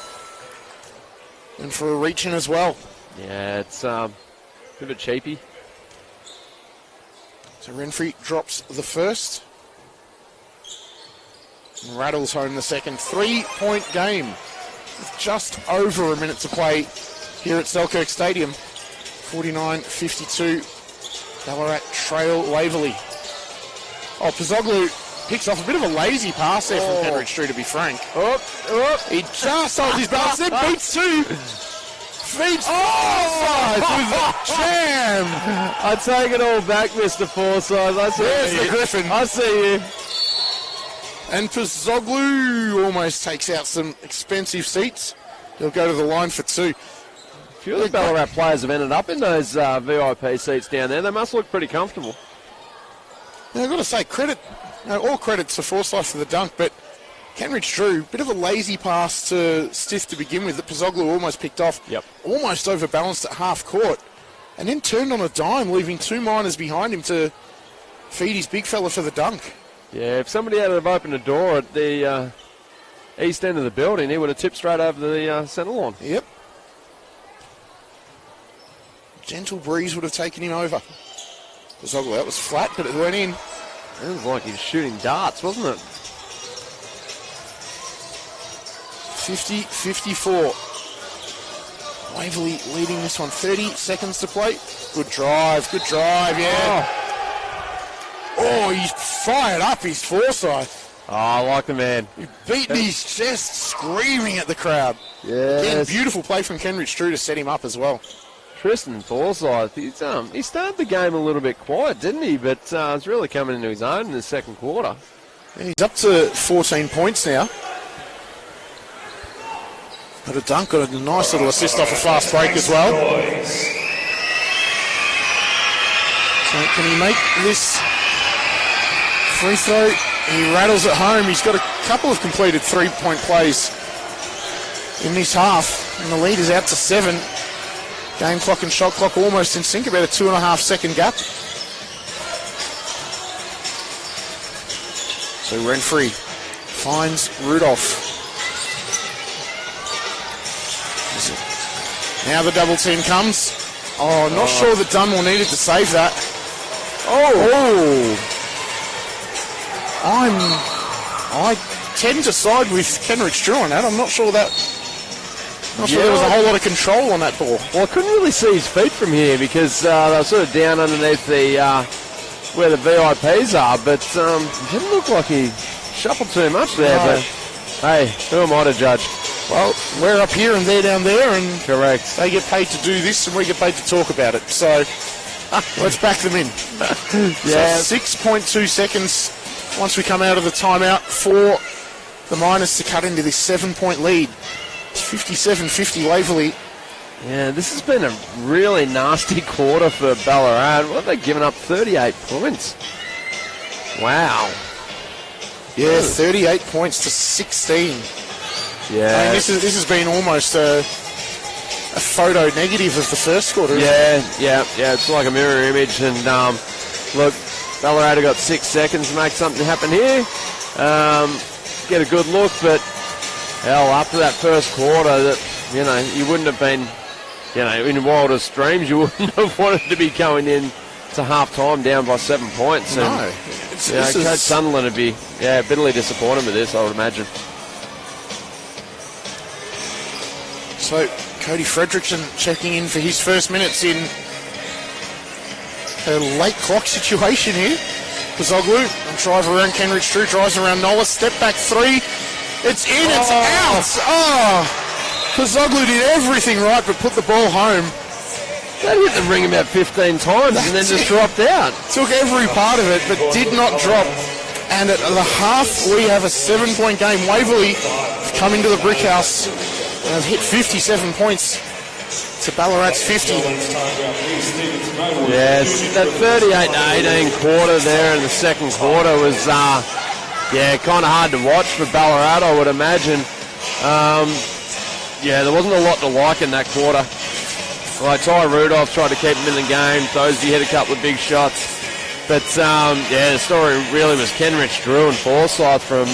And for a reaching as well. Yeah, it's a bit of a cheapie. So Renfrey drops the first. And rattles home the second. 3-point game. With just over a minute to play here at Selkirk Stadium. 49-52. Ballarat trail Waverley. Pozzoglu picks off a bit of a lazy pass there from Kenrich Drew, to be frank. He just holds his balance, then beats two. Feeds Forsyth with a jam. I take it all back, Mr. Forsyth. There's the Griffin. I see you. And Pozzoglu almost takes out some expensive seats. He'll go to the line for two. A few of the Ballarat players have ended up in those VIP seats down there. They must look pretty comfortable. Now, I've got to say, all credits to Forsyth for the dunk, but Kenrich Drew, bit of a lazy pass to Stith to begin with that Pozzoglu almost picked off. Yep. Almost overbalanced at half court. And then turned on a dime, leaving two minors behind him to feed his big fella for the dunk. Yeah, if somebody had have opened a door at the east end of the building, he would have tipped straight over the centre line. Yep. Gentle breeze would have taken him over. Pozzoglu, that was flat, but it went in. It was like he was shooting darts, wasn't it? 50-54. Waverley leading this one. 30 seconds to play. Good drive, yeah. He's fired up, his Forsyth. I like the man. He's beating his chest, screaming at the crowd. Yes. Again, beautiful play from Kenrich Drew to set him up as well. Tristan Forsyth, he started the game a little bit quiet, didn't he? But it's really coming into his own in the second quarter. Yeah, he's up to 14 points now. Got a dunk, got a nice little assist off a fast break as well. So can he make this free throw? He rattles it home. He's got a couple of completed three-point plays in this half, and the lead is out to 7. Game clock and shot clock almost in sync, about a 2.5 second gap. So Renfrey finds Rudolph. Now the double team comes. Not sure that Dunmore needed to save that. I tend to side with Kenrich Drew on that. I'm not sure there was a whole lot of control on that ball. Well, I couldn't really see his feet from here because they were sort of down underneath the where the VIPs are, but it didn't look like he shuffled too much there. No. But hey, who am I to judge? Well, we're up here and they're down there, and Correct. they get paid to do this and we get paid to talk about it. So let's back them in. Yeah. So 6.2 seconds once we come out of the timeout for the Miners to cut into this 7-point lead. It's 57-50 Waverley. Yeah, this has been a really nasty quarter for Ballarat. What have they given up? 38 points. Wow. Yeah, 38 points to 16. Yeah. I mean, this has been almost a photo negative of the first quarter. Yeah. It's like a mirror image. And look, Ballarat have got 6 seconds to make something happen here. Get a good look, but hell, after that first quarter, that you wouldn't have been, in your wildest dreams, you wouldn't have wanted to be going in to half time down by 7 points. And, No. Coach Sunderland would be bitterly disappointed with this, I would imagine. So Cody Fredrickson checking in for his first minutes in a late clock situation here. Pazoglu, drive around Kenrich Drew, drives around Nola, step back three. It's in, it's out. Oh, Pazoglu did everything right but put the ball home. They hit the ring about 15 times and then just dropped out. Took every part of it but did not drop. And at the half, we have a 7-point game. Waverley have come into the brick house and have hit 57 points to Ballarat's 50. Yes, that 38-18 quarter there in the second quarter was, kind of hard to watch for Ballarat, I would imagine. There wasn't a lot to like in that quarter. Like Ty Rudolph tried to keep him in the game. Dozy hit a couple of big shots. But, the story really was Kenrich Drew and Forsyth from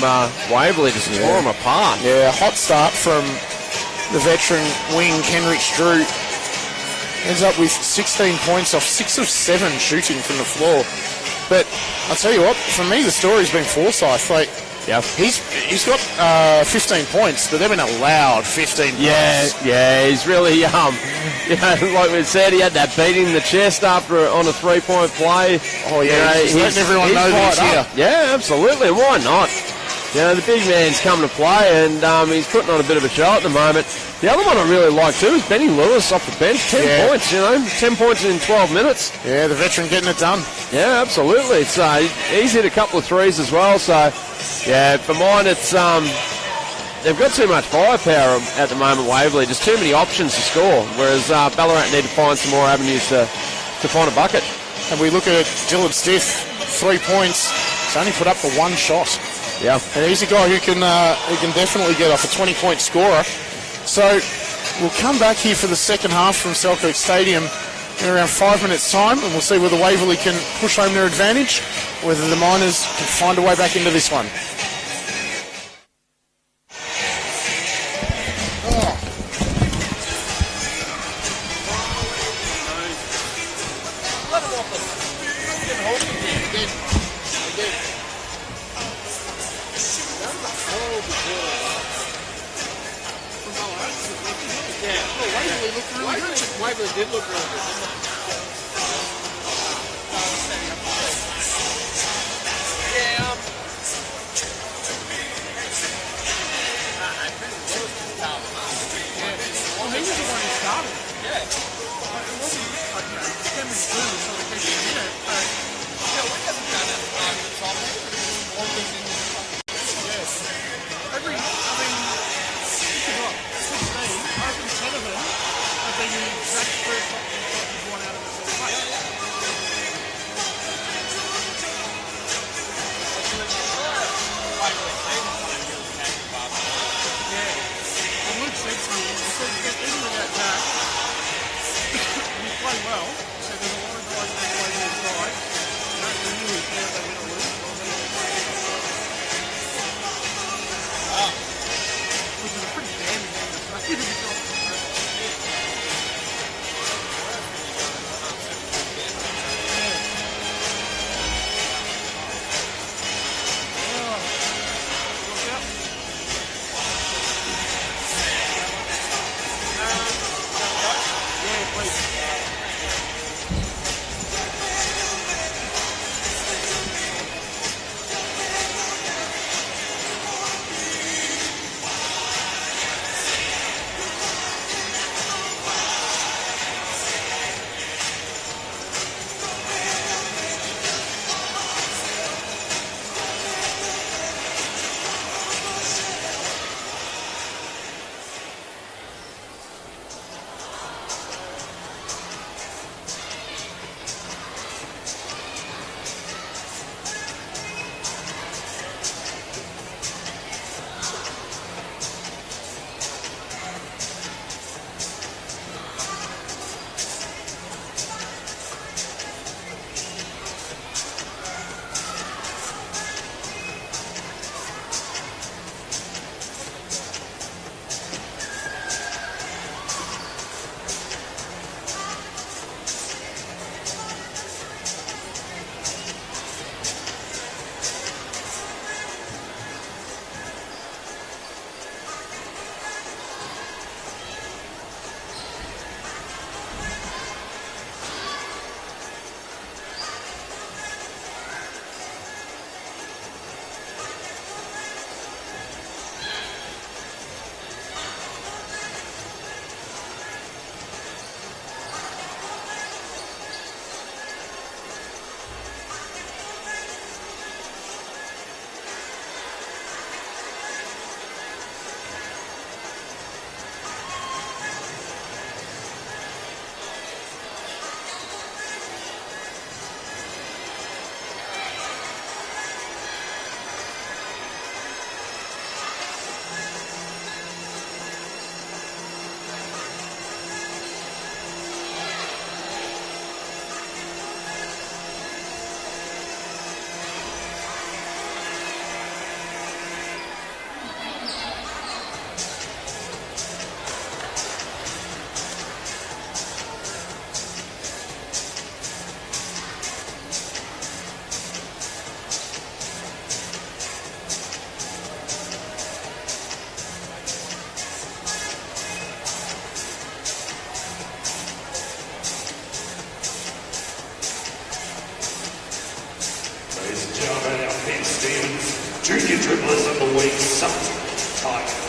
Waverley just tore them apart. Yeah, hot start from the veteran wing, Kenrich Drew. Ends up with 16 points off 6 of 7 shooting from the floor. But I'll tell you what, for me the story's been Forsyth. He's got 15 points, but they've been allowed 15 points. Yeah, he's really, like we said, he had that beat in the chest after on a 3-point play. Oh yeah, he's letting everyone know that he's here. Yeah, absolutely. Why not? The big man's coming to play, and he's putting on a bit of a show at the moment. The other one I really like too is Benny Lewis off the bench. 10 points, 10 points in 12 minutes. Yeah, the veteran getting it done. Yeah, absolutely. So he's hit a couple of threes as well. So, for mine, it's they've got too much firepower at the moment, Waverley. Just too many options to score, whereas Ballarat need to find some more avenues to find a bucket. And we look at Dylan Stiff, 3 points. He's only put up the one shot. Yeah. And he's a guy who can definitely get off a 20-point scorer. So we'll come back here for the second half from Selkirk Stadium in around 5 minutes' time, and we'll see whether Waverley can push home their advantage, whether the Miners can find a way back into this one. Waverley did look really good. Well, he was the one who started. Yeah. It wasn't like, Cameron Drew was sort of keeping him in it, but we haven't done it over the top. One thing in yes. Think of what, 16, I think 10 of them have been in exact first top 51 Junior dribblers of the week, Sutton Tigers.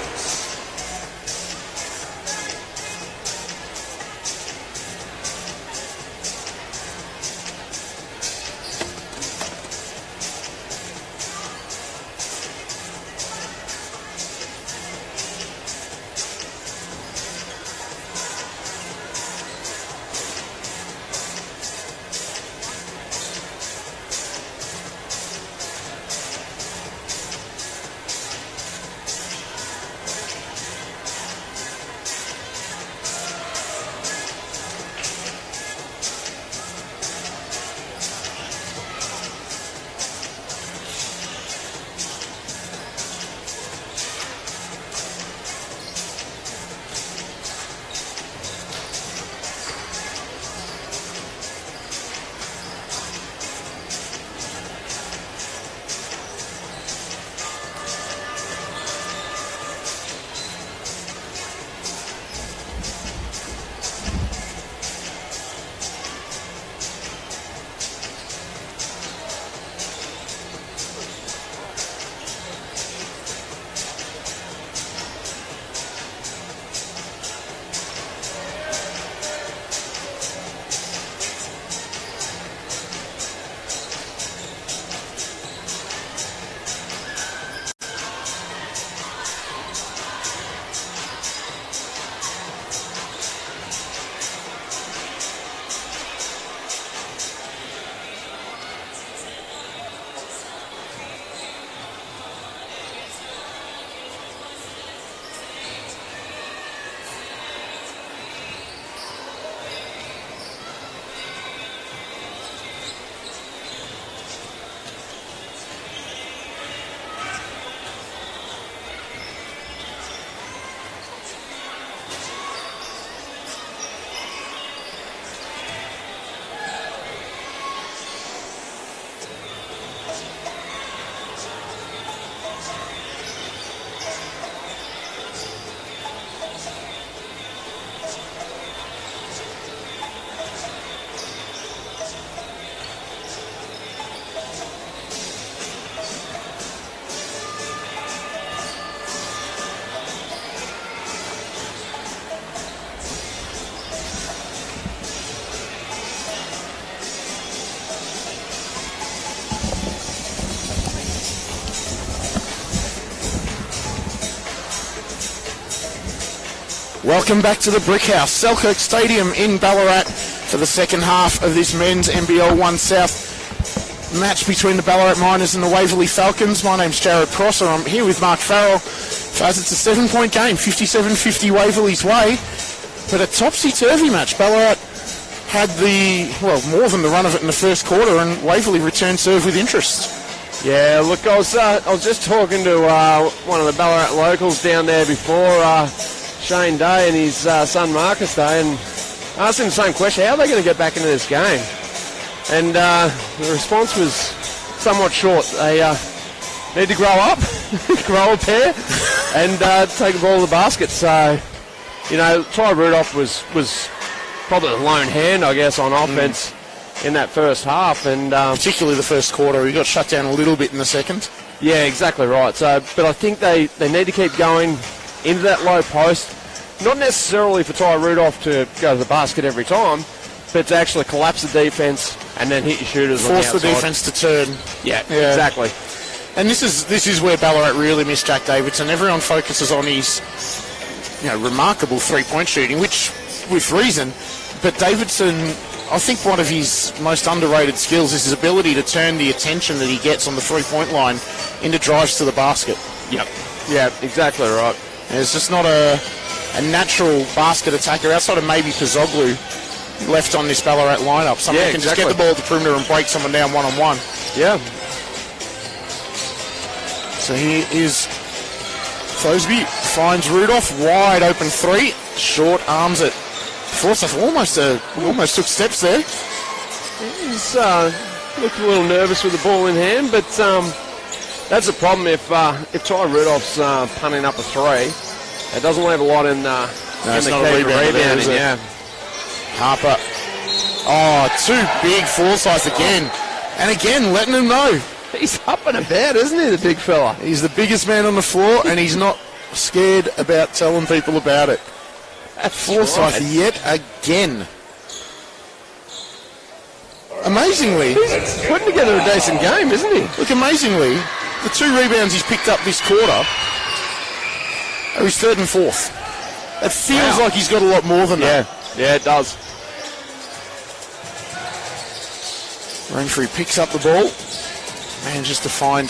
Welcome back to the Brick House, Selkirk Stadium in Ballarat for the second half of this men's NBL 1 South match between the Ballarat Miners and the Waverley Falcons. My name's Jared Prosser. I'm here with Mark Farrell. As it's a 7-point game, 57-50 Waverley's way, but a topsy-turvy match. Ballarat had more than the run of it in the first quarter, and Waverley returned serve with interest. Yeah, look, I was just talking to one of the Ballarat locals down there before, Shane Day and his son Marcus Day, and asked him the same question: how are they going to get back into this game? And the response was somewhat short. They need to grow up, grow a pair, and take the ball to the basket. So, Ty Rudolph was probably the lone hand, I guess, on offense in that first half, and particularly the first quarter. He got shut down a little bit in the second. Yeah, exactly right. So, but I think they need to keep going into that low post, not necessarily for Ty Rudolph to go to the basket every time, but to actually collapse the defence and then hit your shooters. Force the defence to turn. Yeah, exactly. And this is where Ballarat really missed Jack Davidson. Everyone focuses on his remarkable three-point shooting, which with reason, but Davidson, I think one of his most underrated skills is his ability to turn the attention that he gets on the three-point line into drives to the basket. Yep. Yeah, exactly right. There's just not a natural basket attacker outside of maybe Pizoglu left on this Ballarat lineup. Someone can just get the ball at the perimeter and break someone down one-on-one. Yeah. So here is Fosby, finds Rudolph, wide open three, short arms it. Forsyth almost took steps there. He's looked a little nervous with the ball in hand, but that's a problem if Ty Rudolph's punting up a three. It doesn't leave a lot in the rebounding. Yeah. Harper. Oh, too big Forsyth again. And again, letting him know. He's up and about, isn't he, the big fella? He's the biggest man on the floor, and he's not scared about telling people about it. Forsyth right. yet again. Amazingly, He's putting together a decent game, isn't he? look, amazingly, the 2 rebounds he's picked up this quarter are his 3rd and 4th. It feels like he's got a lot more than that. Yeah, it does. Renfrew picks up the ball, manages to find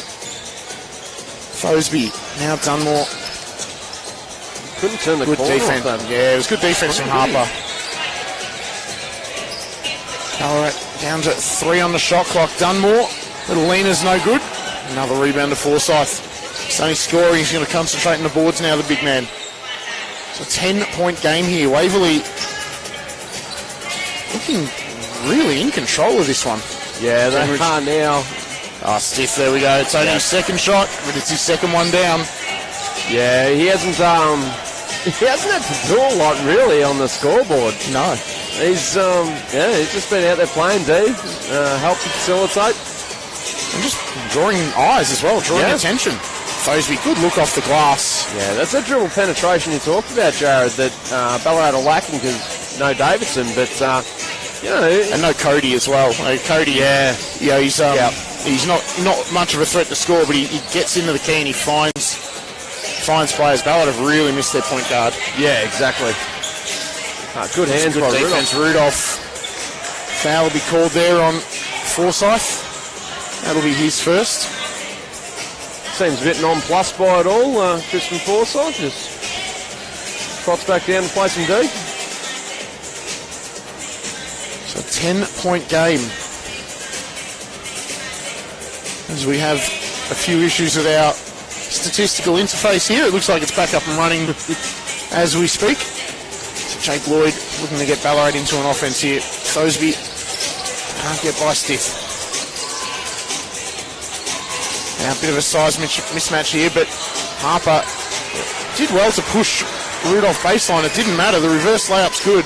Fosby. Now Dunmore. Couldn't turn the Good corner defense. off them. Yeah, it was good defense from Harper. Ballarat down to 3 on the shot clock. Dunmore. Little leaner's no good. Another rebound to Forsyth. He's only scoring. He's going to concentrate on the boards now, the big man. It's a 10-point game here. Waverley looking really in control of this one. Yeah, they Cambridge. are now. Oh, stiff. There we go. It's only his second shot, but it's his second one down. Yeah, he hasn't had to do a lot really on the scoreboard. No. He's he's just been out there playing D, helping facilitate. And just drawing eyes as well, drawing Yeah. attention. Fosby, good look off the glass. Yeah, that's that dribble penetration you talked about, Jared, that Ballarat are lacking because no Davidson, but And no Cody as well. Cody, he's not much of a threat to score, but he gets into the key and he finds players. Ballarat have really missed their point guard. yeah, exactly. Good hands Good by defense. Rudolph. Foul will be called there on Forsyth. That'll be his first. Seems a bit nonplussed by it all. Tristan Forsyth just trots back down to play some D. So 10-point game. As we have a few issues with our statistical interface here. It looks like it's back up and running as we speak. So Jake Lloyd looking to get Ballarat into an offense here. Fosby can't get by Stiff. Now a bit of a size mismatch here, but Harper did well to push Rudolph baseline. It didn't matter. The reverse layup's good.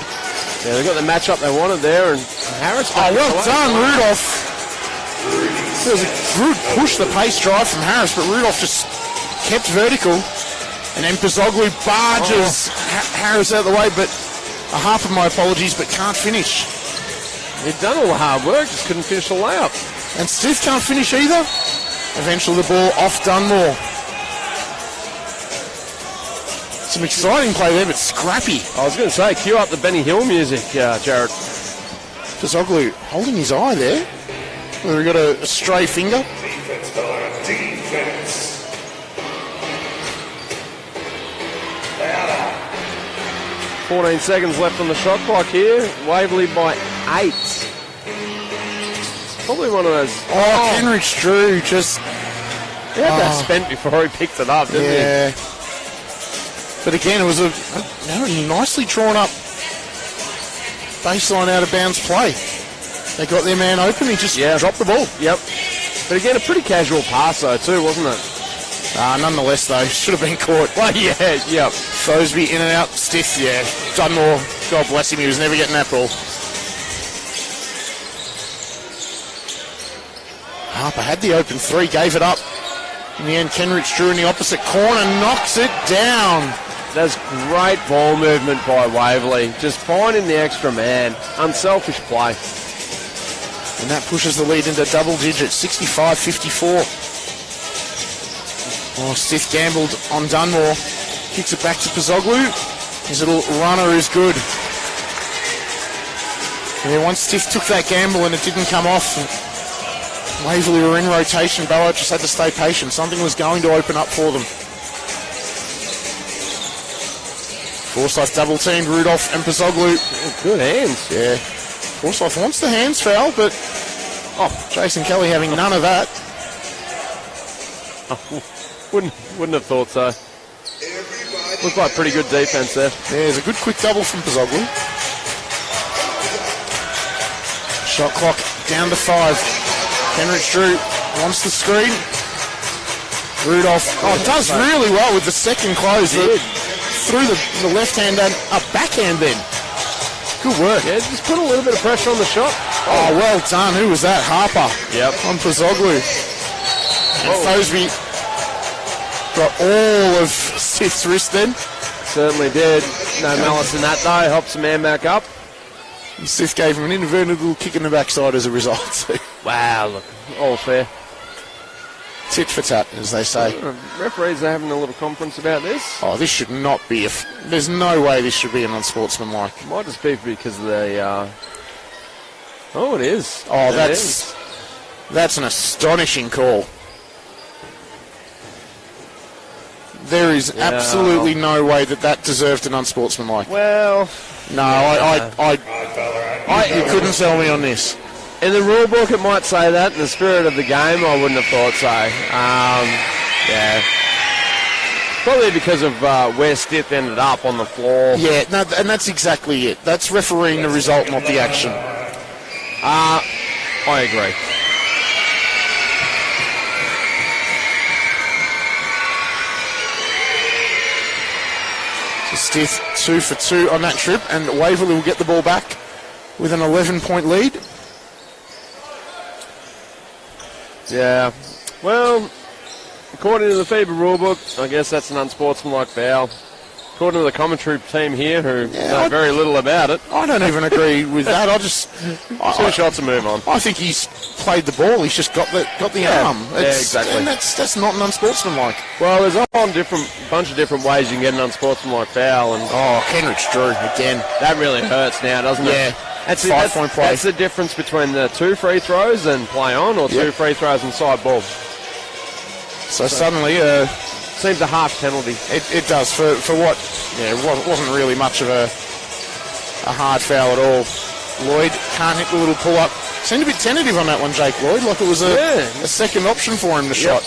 Yeah, they got the matchup they wanted there, and Harris. Well done, Rudolph. There was a good push, the pace drive from Harris, but Rudolph just kept vertical. And then Pizzoglu barges Harris out of the way, but Harper, my apologies, but can't finish. He'd done all the hard work, just couldn't finish the layup. And Stiff can't finish either. Eventually the ball off Dunmore. Some exciting play there, but scrappy. I was going to say, cue up the Benny Hill music, Jared. Pizzoglu holding his eye there. Whether he got a stray finger. Defense, Ballarat. Defense. 14 seconds left on the shot clock here. Waverley by 8. It's probably one of those. Kenrich Drew just. He had that spent before he picked it up, didn't he? But again, it was a nicely drawn up baseline out of bounds play. They got their man open, he just dropped the ball. Yep. But again, a pretty casual pass though too, wasn't it? Nonetheless though, should have been caught. Well, yeah, yep. Fosby in and out, Stiff, Dunmore, God bless him, he was never getting that ball. Harper had the open 3, gave it up. In the end, Kenrich Drew in the opposite corner, knocks it down. That's great ball movement by Waverley. Just finding the extra man. Unselfish play. And that pushes the lead into double digits, 65-54. Oh, Stiff gambled on Dunmore. Kicks it back to Pizzoglu. His little runner is good. And then once Stiff took that gamble and it didn't come off, Waverley were in rotation. Ballarat just had to stay patient. Something was going to open up for them. Forsyth double-teamed Rudolph and Pizzoglu. Good hands. Yeah. Forsyth wants the hands foul, but Jason Kelly having none of that. Wouldn't have thought so. Looked like pretty good defense there. There's a good quick double from Pizzoglu. Shot clock down to 5. Kenrich Drew wants the screen. Rudolph does really well with the second close. Through the left hand and a backhand then. Good work. Yeah, just put a little bit of pressure on the shot. Oh, well done. Who was that? Harper. Yep. On Pizzoglu. Thosby got all of Stith's wrist then. Certainly did. No malice in that, though. Helps the man back up. And Stith gave him an inadvertent little kick in the backside as a result. So Wow, look, all fair. tit for tat, as they say. Referees are having a little conference about this. Oh, this should not be. There's no way this should be an unsportsmanlike. Might just be because of the. Oh, it is. Oh, It is. that's an astonishing call. There is absolutely no way that deserved an unsportsmanlike. Well, No, you couldn't sell me on this. in the rule book, it might say that. In the spirit of the game, I wouldn't have thought so. Yeah. Probably because of where Stith ended up on the floor. Yeah, no, and that's exactly it. That's refereeing the result, not the action. I agree. So Stith 2 for 2 on that trip, and Waverley will get the ball back with an 11-point lead. Yeah. Well, according to the FIBA rulebook, I guess that's an unsportsmanlike foul. According to the commentary team here, who know very little about it, I don't even agree with that. two shots and move on. I think he's played the ball. He's just got the arm. Exactly. And that's not an unsportsmanlike. Well, there's a whole bunch of different ways you can get an unsportsmanlike foul, and Kenrich drew again. that really hurts now, doesn't it? Yeah. That's 5-point play. That's the difference between the 2 free throws and play on, or 2 free throws and side ball. So suddenly, Seems a harsh penalty. it does for what? Yeah, it wasn't really much of a hard foul at all. Lloyd can't hit the little pull up. Seemed a bit tentative on that one, Jake Lloyd, like it was a second option for him to shot.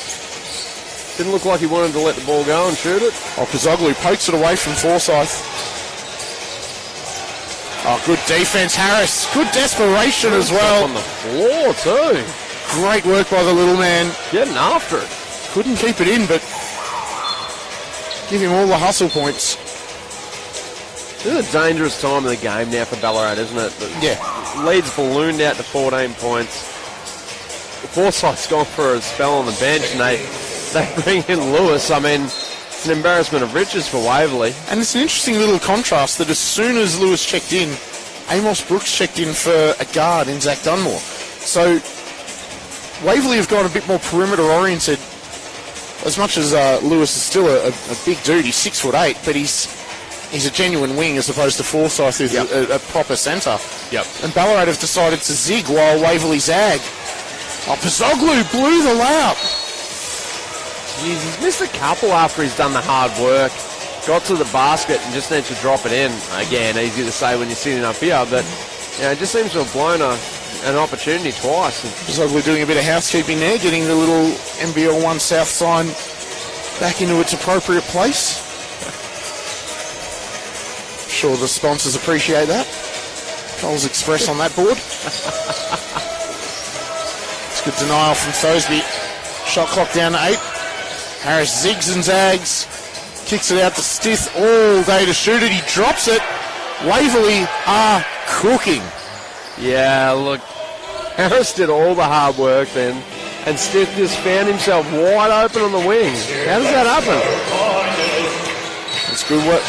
Didn't look like he wanted to let the ball go and shoot it. Kazoglu pokes it away from Forsyth. Oh, good defense, Harris. Good desperation as well. On the floor too. Great work by the little man. Getting after it. Couldn't keep it in, but give him all the hustle points. This is a dangerous time of the game now for Ballarat, isn't it? Yeah. Lead's ballooned out to 14 points. Forsyth's gone for a spell on the bench, and they bring in Lewis. I mean, it's an embarrassment of riches for Waverley. And it's an interesting little contrast that as soon as Lewis checked in, Amos Brooks checked in for a guard in Zach Dunmore. So Waverley have gone a bit more perimeter oriented. As much as Lewis is still a big dude, he's 6'8", but he's a genuine wing as opposed to Forsyth, who's a proper centre. Yep. And Ballarat have decided to zig while Waverley zag. Pozoglu blew the layup. Jeez, he's missed a couple after he's done the hard work. Got to the basket and just needs to drop it in. Again, easy to say when you're sitting up here, but it just seems to have blown an opportunity twice. Pozoglu doing a bit of housekeeping there, getting the little NBL 1 South sign back into its appropriate place. Sure the sponsors appreciate that. Coles Express on that board. It's good denial from Thosby. Shot clock down to 8. Harris zigs and zags. Kicks it out to Stith all day to shoot it. He drops it. Waverley are cooking. Yeah, look, Harris did all the hard work then, and Stith just found himself wide open on the wing. How does that happen? It's good work.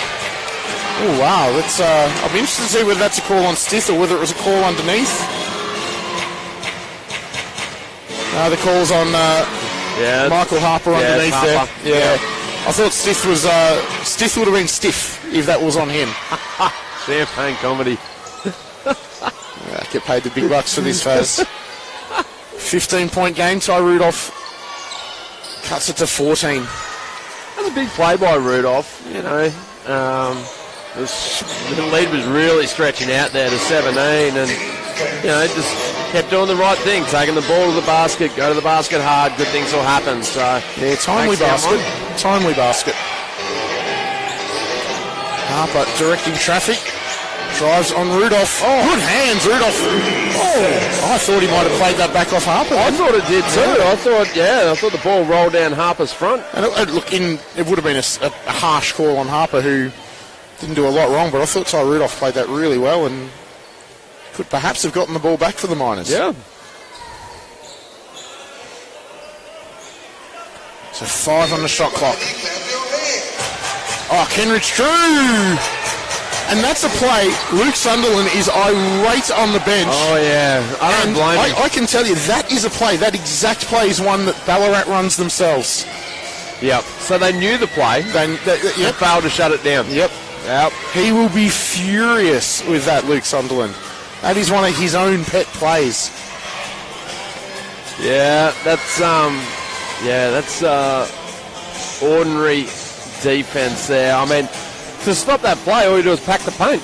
Oh, wow. That's, I'll be interested to see whether that's a call on Stith or whether it was a call underneath. The call's on Michael Harper underneath Harper. there. Yeah. I thought Stith would have been stiff if that was on him. Champagne comedy. Get paid the big bucks for this, Faz. 15-point game. Ty Rudolph cuts it to 14. That's a big play by Rudolph, you know. The lead was really stretching out there to 17, and, you know, just kept doing the right thing, taking the ball to the basket, go to the basket hard, good things will happen. So yeah, timely basket. Timely basket. Harper directing traffic. Drives on Rudolph. Oh, good hands, Rudolph. Oh, I thought he might have played that back off Harper. I thought it did too. I thought the ball rolled down Harper's front. And it would have been a harsh call on Harper, who didn't do a lot wrong, but I thought Ty Rudolph played that really well and could perhaps have gotten the ball back for the Miners. Yeah. So 5 on the shot clock. Oh, Kenrich Drew! And that's a play. Luke Sunderland is irate on the bench. Oh, yeah. I don't blame him. I can tell you, that is a play. That exact play is one that Ballarat runs themselves. Yep. So they knew the play. They failed to shut it down. Yep. He will be furious with that, Luke Sunderland. That is one of his own pet plays. Yeah, that's ordinary defence there. I mean, to stop that play, all you do is pack the paint.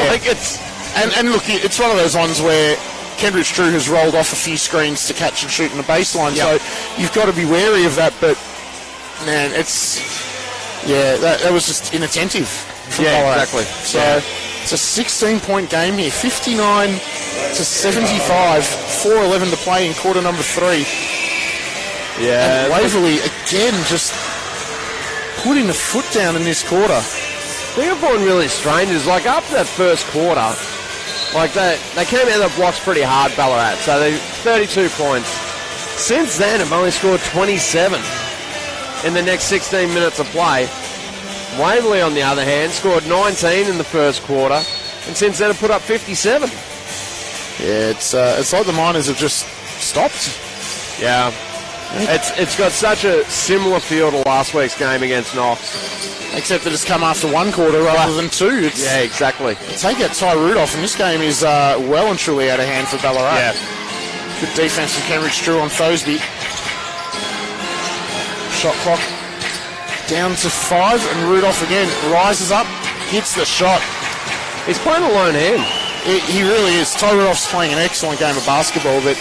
Like it's and look, it's one of those ones where Kendrick Drew has rolled off a few screens to catch and shoot in the baseline, so you've got to be wary of that. But man, that was just inattentive. Exactly. So it's a 16-point game here, 59-75, 4:11 to play in quarter number 3. Yeah, and Waverley again just putting the foot down in this quarter. The thing I find really strange is, like, after that first quarter, like, they came out of the blocks pretty hard, Ballarat, so they 32 points. Since then, have only scored 27 in the next 16 minutes of play. Waverley, on the other hand, scored 19 in the first quarter, and since then have put up 57. Yeah, it's like the Miners have just stopped. Yeah. It's got such a similar feel to last week's game against Knox. Except that it's come after one quarter rather than two. Yeah, exactly. Take out Ty Rudolph, and this game is well and truly out of hand for Ballarat. Yeah. Good defence from Kenrich Drew on Thosby. Shot clock down to 5, and Rudolph again rises up, hits the shot. He's playing a lone hand. He really is. Ty Rudolph's playing an excellent game of basketball, but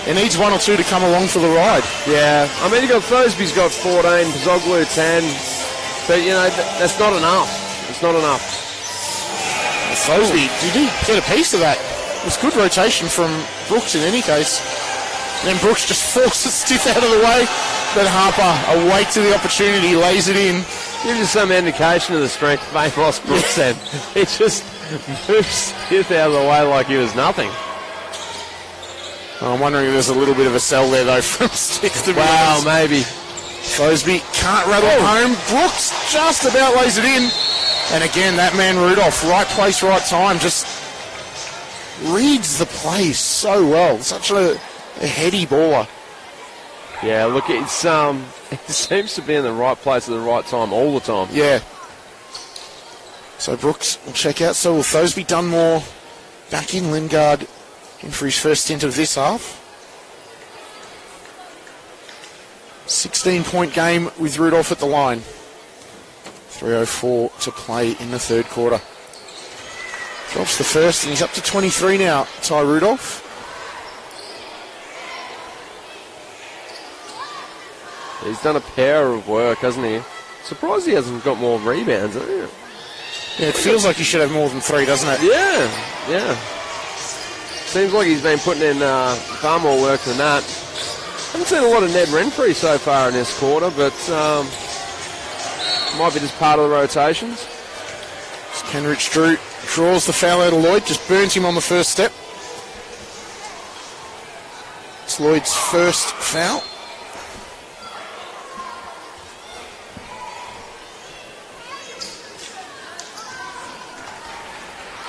it needs one or two to come along for the ride. Yeah, I mean, Thosby's got 14, Pazoglu 10, but, you know, that's not enough. It's not enough. Thosby, did he get a piece of that? It was good rotation from Brooks in any case. Then Brooks just forces Stiff out of the way, but Harper, awake to the opportunity, lays it in. Gives you some indication of the strength of Amos Brooks then. He just moves Stiff out of the way like he was nothing. I'm wondering if there's a little bit of a sell there, though, from Stiff to be honest. Maybe. Thosby can't rattle it home. Brooks just about lays it in. And again, that man Rudolph, right place, right time, just reads the play so well. Such a heady baller. Yeah, look, it seems to be in the right place at the right time all the time. Yeah. So Brooks will check out. So will Thosby. Dunmore back in. Lingard in for his first stint of this half. 16-point game with Rudolph at the line. 3:04 to play in the third quarter. Drops the first, and he's up to 23 now, Ty Rudolph. He's done a pair of work, hasn't he? Surprised he hasn't got more rebounds, isn't he? Yeah, it feels like he should have more than 3, doesn't it? Yeah. Seems like he's been putting in far more work than that. Haven't seen a lot of Ned Renfree so far in this quarter, but might be just part of the rotations. Kenrich Drew draws the foul out of Lloyd, just burns him on the first step. It's Lloyd's first foul.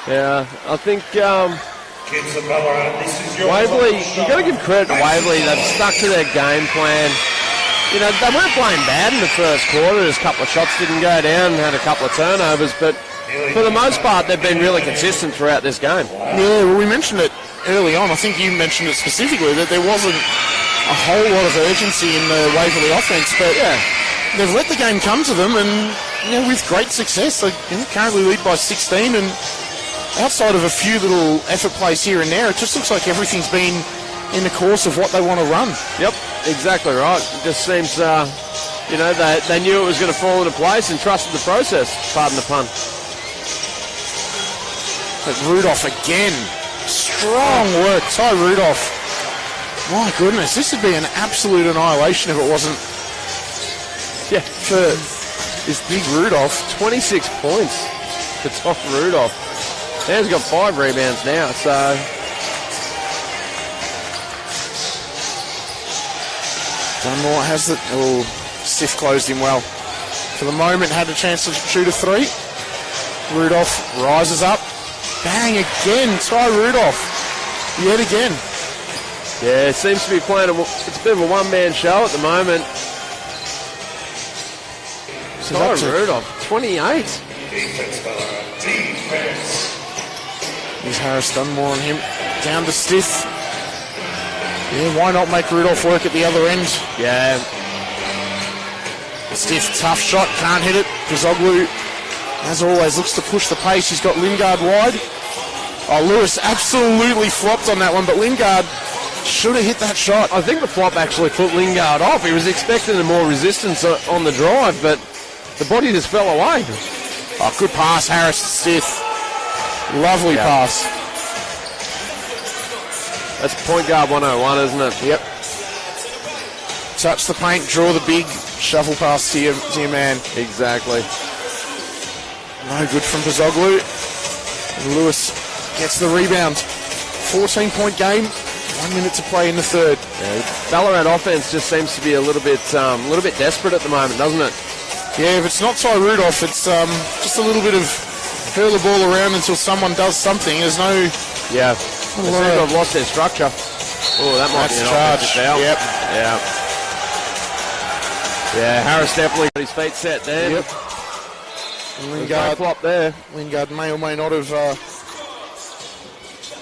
Yeah, I think Kids of Ballarat, this is your Waverley, you've got to give credit to Waverley. They've stuck to their game plan. You know, they weren't playing bad in the first quarter. There's a couple of shots didn't go down, had a couple of turnovers, but for the most part, they've been really consistent throughout this game. Yeah, well, we mentioned it early on. I think you mentioned it specifically, that there wasn't a whole lot of urgency in the Waverley offense, but they've let the game come to them, and with great success. They currently lead by 16, and outside of a few little effort plays here and there, it just looks like everything's been in the course of what they want to run. Yep, exactly right. It just seems, they knew it was going to fall into place and trusted the process, pardon the pun. But Rudolph again. Strong work, Ty Rudolph. My goodness, this would be an absolute annihilation if it wasn't for this big Rudolph. 26 points for Tom Rudolph. Now he's got 5 rebounds now, so... Dunmore has it. Oh, Stiff closed him well. For the moment, had a chance to shoot a three. Rudolph rises up. Bang again, Ty Rudolph. Yet again. Yeah, it seems to be playing, it's a bit of a one-man show at the moment. Ty Rudolph, 28. Defense, Ballarat. Defense. Here's Harris Dunmore on him. Down to Stiff. Yeah, why not make Rudolph work at the other end? Yeah. Stiff, tough shot, can't hit it. Kazoglu, as always, looks to push the pace. He's got Lingard wide. Oh, Lewis absolutely flopped on that one, but Lingard should have hit that shot. I think the flop actually put Lingard off. He was expecting more resistance on the drive, but the body just fell away. Oh, good pass, Harris to Stiff. Lovely pass. That's point guard 101, isn't it? Yep. Touch the paint, draw the big, shovel pass to your man. Exactly. No good from Bazoglu. And Lewis gets the rebound. 14-point game, 1 minute to play in the third. Yeah, Ballarat offense just seems to be a little bit desperate at the moment, doesn't it? Yeah, if it's not Ty Rudolph, it's just a little bit of hurl the ball around until someone does something. There's no... Yeah. They seem to have lost their structure. Oh, that might be an offensive foul. Yep. Yeah. Yeah, Harris definitely got his feet set there. Yep. Lingard flop there. Lingard may or may not have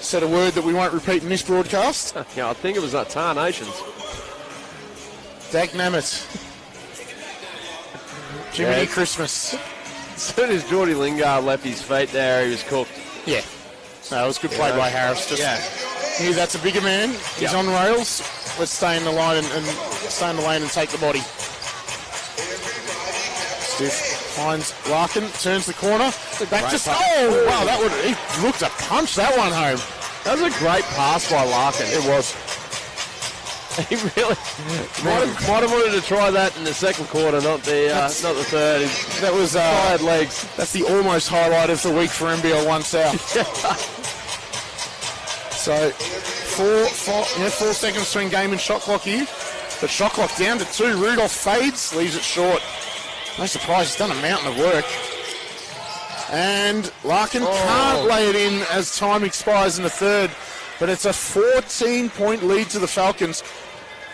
said a word that we won't repeat in this broadcast. Yeah, I think it was Tar Nations. Dag Namit. Jiminy Christmas. As soon as Geordie Lingard left his feet there, he was cooked. Yeah. No, it was good play by Harris. Just knew that's a bigger man. He's on rails. Let's stay in the line and stay in the lane and take the body. Stiff finds Larkin, turns the corner. Back to... Oh, wow, he looked to punch that one home. That was a great pass by Larkin. It was. He really might have wanted to try that in the second quarter, not the third. That was tired legs. That's the almost highlight of the week for NBL 1 South. So 4 seconds swing game in shot clock here, but shot clock down to 2. Rudolph fades, leaves it short. No surprise, he's done a mountain of work. And Larkin can't lay it in as time expires in the third, but it's a 14-point lead to the Falcons,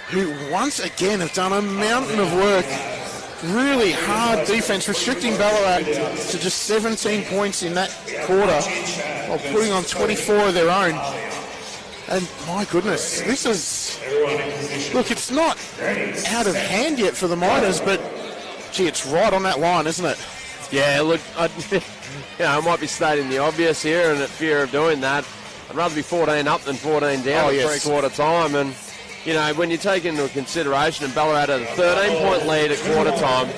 who once again have done a mountain of work. Really hard defense, restricting Ballarat to just 17 points in that quarter while putting on 24 of their own. And my goodness, this is... Look, it's not out of hand yet for the Miners, but, gee, it's right on that line, isn't it? Yeah, look, I might be stating the obvious here, and at fear of doing that, I'd rather be 14 up than 14 down at three-quarter time. And, you know, when you take into consideration and Ballarat had a 13-point lead at quarter time,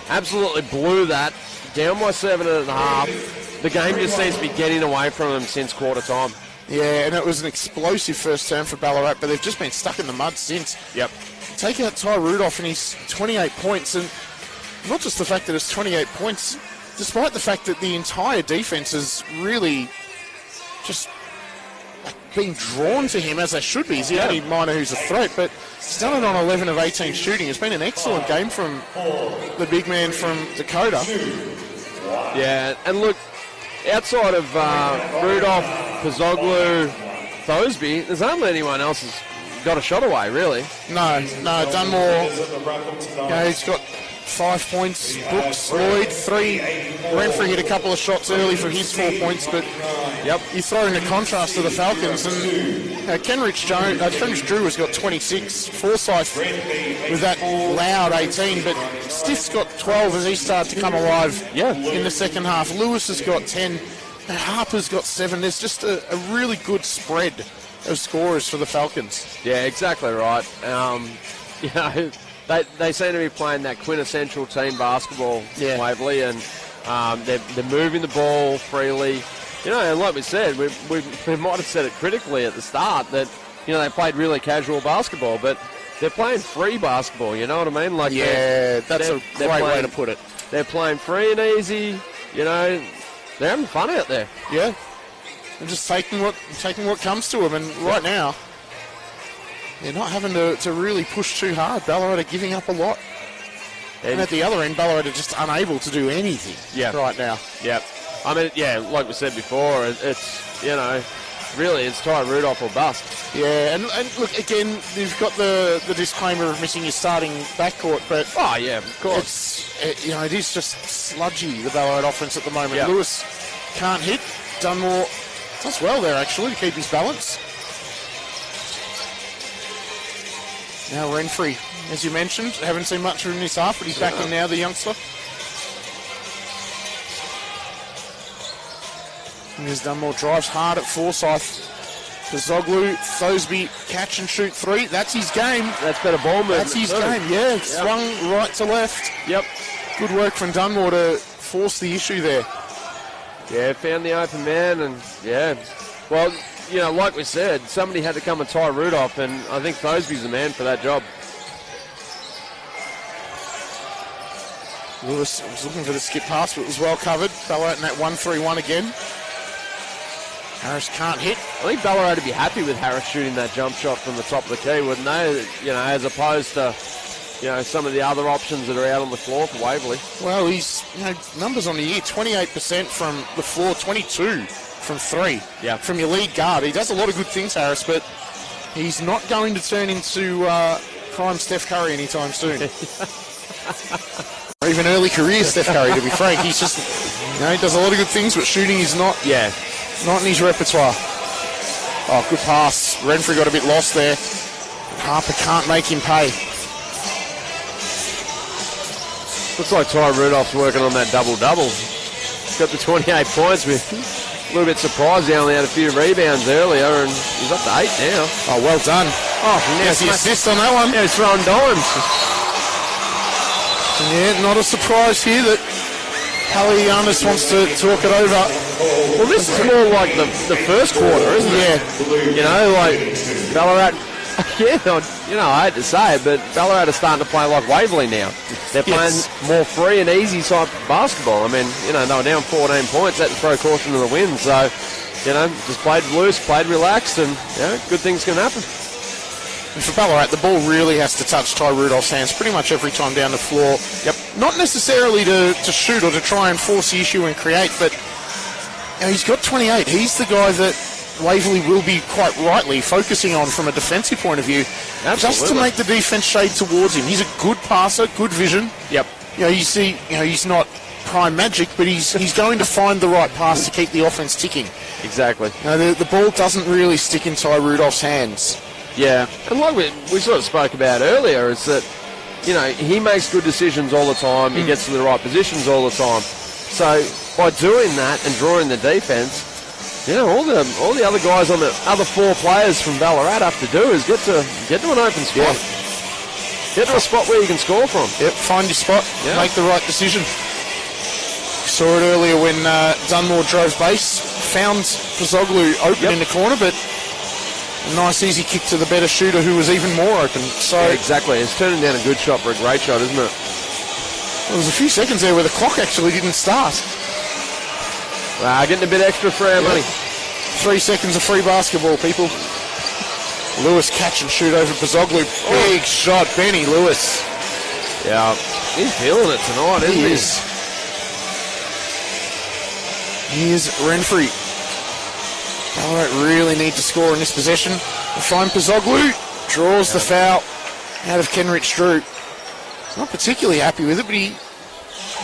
absolutely blew that, down by 7.5. The game just seems to be getting away from them since quarter time. Yeah, and it was an explosive first term for Ballarat, but they've just been stuck in the mud since. Yep. Take out Ty Rudolph and he's 28 points, and not just the fact that it's 28 points, despite the fact that the entire defense is really just being drawn to him as they should be. He's the only Miner who's a threat, but he's done it on 11 of 18 shooting. It's been an excellent game from the big man from Dakota. Yeah, and look, outside of Rudolph, Kazoglu, Thosby, there's hardly anyone else who's got a shot away, really. No, Dunmore, he's got 5 points. Brooks, Lloyd, 3. Renfrey hit a couple of shots early for his 4 points, but you throw in the contrast to the Falcons, and Kenrich Drew has got 26. Forsyth with that loud 18, but Stiff's got 12 as he started to come alive in the second half. Lewis has got 10. And Harper's got 7. There's just a really good spread of scorers for the Falcons. Yeah, exactly right. You know, they seem to be playing that quintessential team basketball, Waverley, and they're moving the ball freely. You know, and like we said, we might have said it critically at the start that, you know, they played really casual basketball, but they're playing free basketball, you know what I mean? Like, that's a great way to put it. They're playing free and easy, you know, they're having fun out there. Yeah. And just taking what comes to them, and right now, They're not having to really push too hard. Ballarat are giving up a lot. And at the other end, Ballarat are just unable to do anything right now. Yep. I mean, yeah, like we said before, it's, you know, really it's Ty Rudolph or bust. Yeah, and look, again, you've got the disclaimer of missing your starting backcourt, but... Oh, yeah, of course. It is just sludgy, the Ballarat offense at the moment. Yep. Lewis can't hit. Dunmore does well there, actually, to keep his balance. Now Renfrey, as you mentioned, haven't seen much of him this half, but he's back in now, the youngster. Here's Dunmore, drives hard at Forsyth. Kazoglu, Thosby, catch and shoot three. That's his game. That's better ball movement. That's his game, yeah. Swung right to left. Yep. Good work from Dunmore to force the issue there. Yeah, found the open man, and yeah. Well, you know, like we said, somebody had to come and tie Rudolph, and I think Thosby's the man for that job. Lewis was looking for the skip pass, but it was well covered. Ballarat in that 1-3-1 again. Harris can't hit. I think Ballarat would be happy with Harris shooting that jump shot from the top of the key, wouldn't they? You know, as opposed to, you know, some of the other options that are out on the floor for Waverley. Well, he's, you know, numbers on the year, 28% from the floor, 22 from three. Yeah. From your lead guard. He does a lot of good things, Harris, but he's not going to turn into prime Steph Curry anytime soon. Or even early career Steph Curry, to be frank. He's just, you know, he does a lot of good things, but shooting is not in his repertoire. Oh, good pass. Renfrey got a bit lost there. Harper can't make him pay. Looks like Ty Rudolph's working on that double-double. He's got the 28 points with a little bit surprised he only had a few rebounds earlier, and he's up to 8 now. Oh, well done. Oh, there's the assist on that one. Yeah, he's throwing dimes. Yeah, not a surprise here that Palianis wants to talk it over. Well, this is more like the first quarter, isn't it? Yeah. You know, like Ballarat, you know, I hate to say it, but Ballarat are starting to play like Waverley now. They're playing more free and easy type basketball. I mean, you know, they were down 14 points, had to throw caution to the wind. So, you know, just played loose, played relaxed, and, you know, good things can happen. And for Ballarat, the ball really has to touch Ty Rudolph's hands pretty much every time down the floor. Yep. Not necessarily to shoot or to try and force the issue and create, but you know, he's got 28. He's the guy that Waverley will be quite rightly focusing on from a defensive point of view. Absolutely. Just to make the defense shade towards him. He's a good passer, good vision. Yep. You know, you see, you know, he's not prime magic, but he's going to find the right pass to keep the offense ticking. Exactly. You know, the ball doesn't really stick in Ty Rudolph's hands. Yeah, and like we sort of spoke about earlier, is that, you know, he makes good decisions all the time. He gets to the right positions all the time. So by doing that and drawing the defense, you know, all the other guys on the other four players from Ballarat have to do is get to an open spot. Get to a spot where you can score from. Yep, find your spot, make the right decision. Saw it earlier when Dunmore drove base, found Pazoglu open in the corner, but a nice easy kick to the better shooter who was even more open. So exactly. It's turning down a good shot for a great shot, isn't it? There was a few seconds there where the clock actually didn't start. Getting a bit extra for our money. 3 seconds of free basketball, people. Lewis catch and shoot over Pazoglu. Big shot, Benny Lewis. Yeah, he's feeling it tonight, isn't he? He is. Here's Renfrey. Ballarat really need to score in this possession. We'll find Pazoglu. Draws the foul out of Kenrich Drew. Not particularly happy with it, but he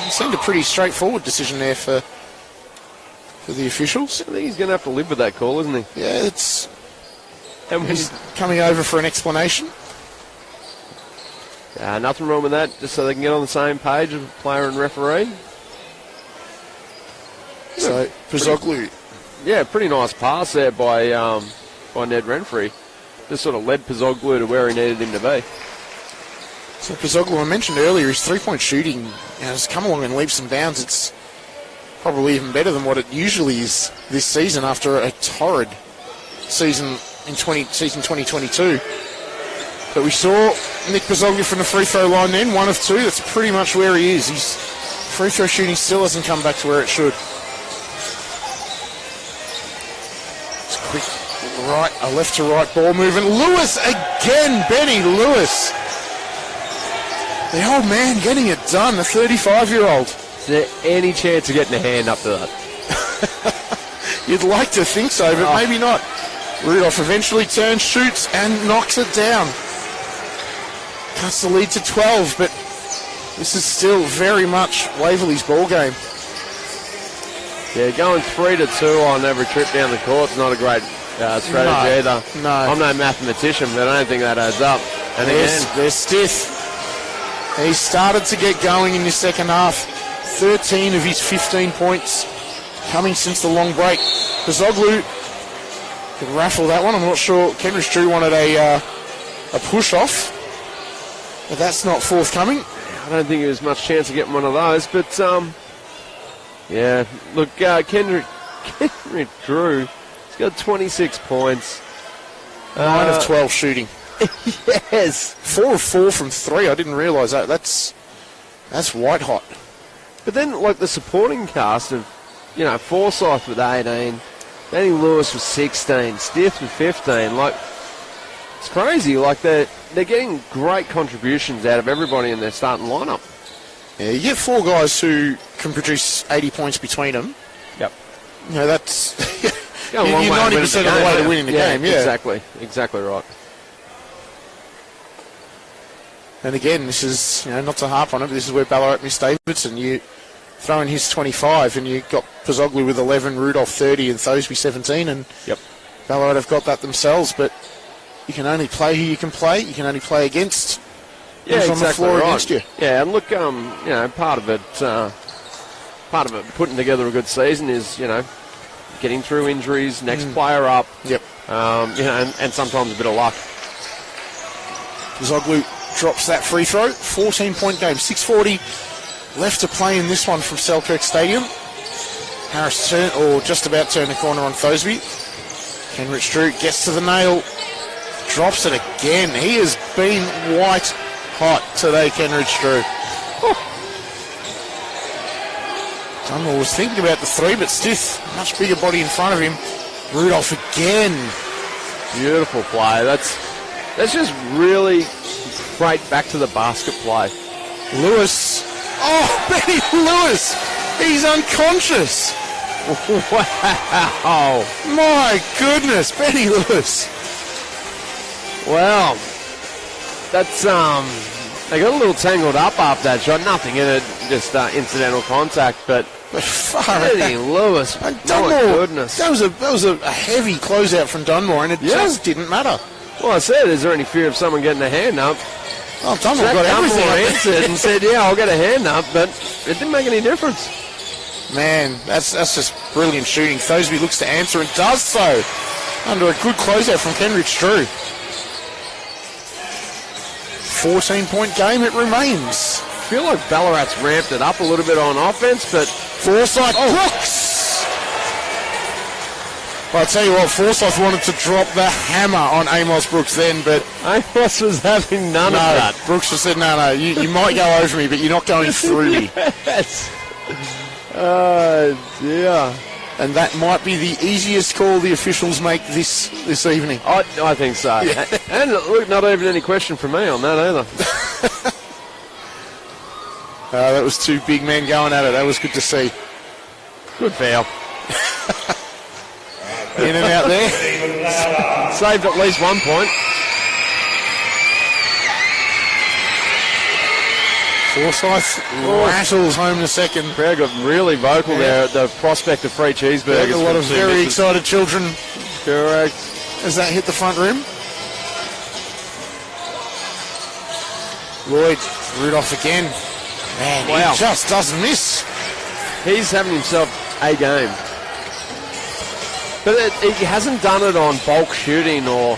seemed a pretty straightforward decision there for the officials. I think he's going to have to live with that call, isn't he? Yeah, he's coming over for an explanation. Nothing wrong with that, just so they can get on the same page of player and referee. So, Pazoglu. Yeah, pretty nice pass there by Ned Renfrey. Just sort of led Pazoglu to where he needed him to be. So Pazoglu, I mentioned earlier, his three-point shooting has come along in leaps and bounds. It's probably even better than what it usually is this season after a torrid season in season 2022. But we saw Nick Pazoglu from the free throw line then, 1 of 2. That's pretty much where he is. His free throw shooting still hasn't come back to where it should. It's quick right A left to right ball movement. Lewis again, Benny Lewis. The old man getting it done, the 35-year-old. Is there any chance of getting a hand up to that? You'd like to think so, but maybe not. Rudolph eventually turns, shoots, and knocks it down. Cuts the lead to 12, but this is still very much Waverley's ball game. Yeah, going 3-2 on every trip down the court's not a great strategy either. No. I'm no mathematician, but I don't think that adds up. And again, There's Stith. He started to get going in the second half. 13 of his 15 points coming since the long break. Pazoglu could raffle that one. I'm not sure. Kenrich Drew wanted a push-off, but that's not forthcoming. I don't think there's much chance of getting one of those, but yeah, look, Kendrick Drew, he's got 26 points. 9 of 12 shooting. Yes. 4 of 4 from 3. I didn't realise that. That's white hot. But then, like, the supporting cast of, Forsyth with 18, Danny Lewis with 16, Stith with 15. Like, it's crazy. Like, they're getting great contributions out of everybody in their starting lineup. Yeah, you get 4 guys who can produce 80 points between them. Yep. That's You're 90% of the way to winning the game. Yeah, exactly right. And again, this is, not to harp on it, but this is where Ballarat missed Davidson. You throw in his 25 and you got Pazoglu with 11, Rudolph 30 and Thosby 17, and Ballarat have got that themselves, but you can only play who you can play. You can only play against who's on the floor against you. Yeah, and look, part of it putting together a good season is, getting through injuries, next player up. Yep. And sometimes a bit of luck. Pazoglu drops that free throw. 14-point game. 6:40 left to play in this one from Selkirk Stadium. Harris just about turned the corner on Thosby. Kenrich Drew gets to the nail. Drops it again. He has been white hot today, Kenrich Drew. Dunmore was thinking about the 3, but Stith, much bigger body in front of him. Rudolph again. Beautiful play. That's just really great back to the basket play. Lewis. Oh, Benny Lewis. He's unconscious. Wow. My goodness, Benny Lewis. Well, that's they got a little tangled up after that shot. Nothing in it, just incidental contact. But Benny Lewis, my goodness, that was a heavy closeout from Dunmore, and it just didn't matter. Well, I said, is there any fear of someone getting a hand up? Oh, Dunmore got everything. Answered and said, yeah, I'll get a hand up, but it didn't make any difference. Man, that's just brilliant shooting. Thosby looks to answer and does so under a good closeout from Kenrich Drew. 14-point game it remains. I feel like Ballarat's ramped it up a little bit on offense, but Forsyth Brooks. Well, I'll tell you what, Forsyth wanted to drop the hammer on Amos Brooks then, but Amos was having none of that. Brooks just said, no, you might go over me, but you're not going through me. Yes. Oh, dear. And that might be the easiest call the officials make this evening. I think so. Yeah. And look, not even any question from me on that either. That was 2 big men going at it. That was good to see. Good foul. In and out there. Saved at least 1 point. Forsyth rattles home the second. Crowd got really vocal there at the prospect of free cheeseburgers. A lot of very excited children. Correct. As that hit the front rim. Lloyd, Rudolph again. Man, he just doesn't miss. He's having himself a game. But he hasn't done it on bulk shooting or,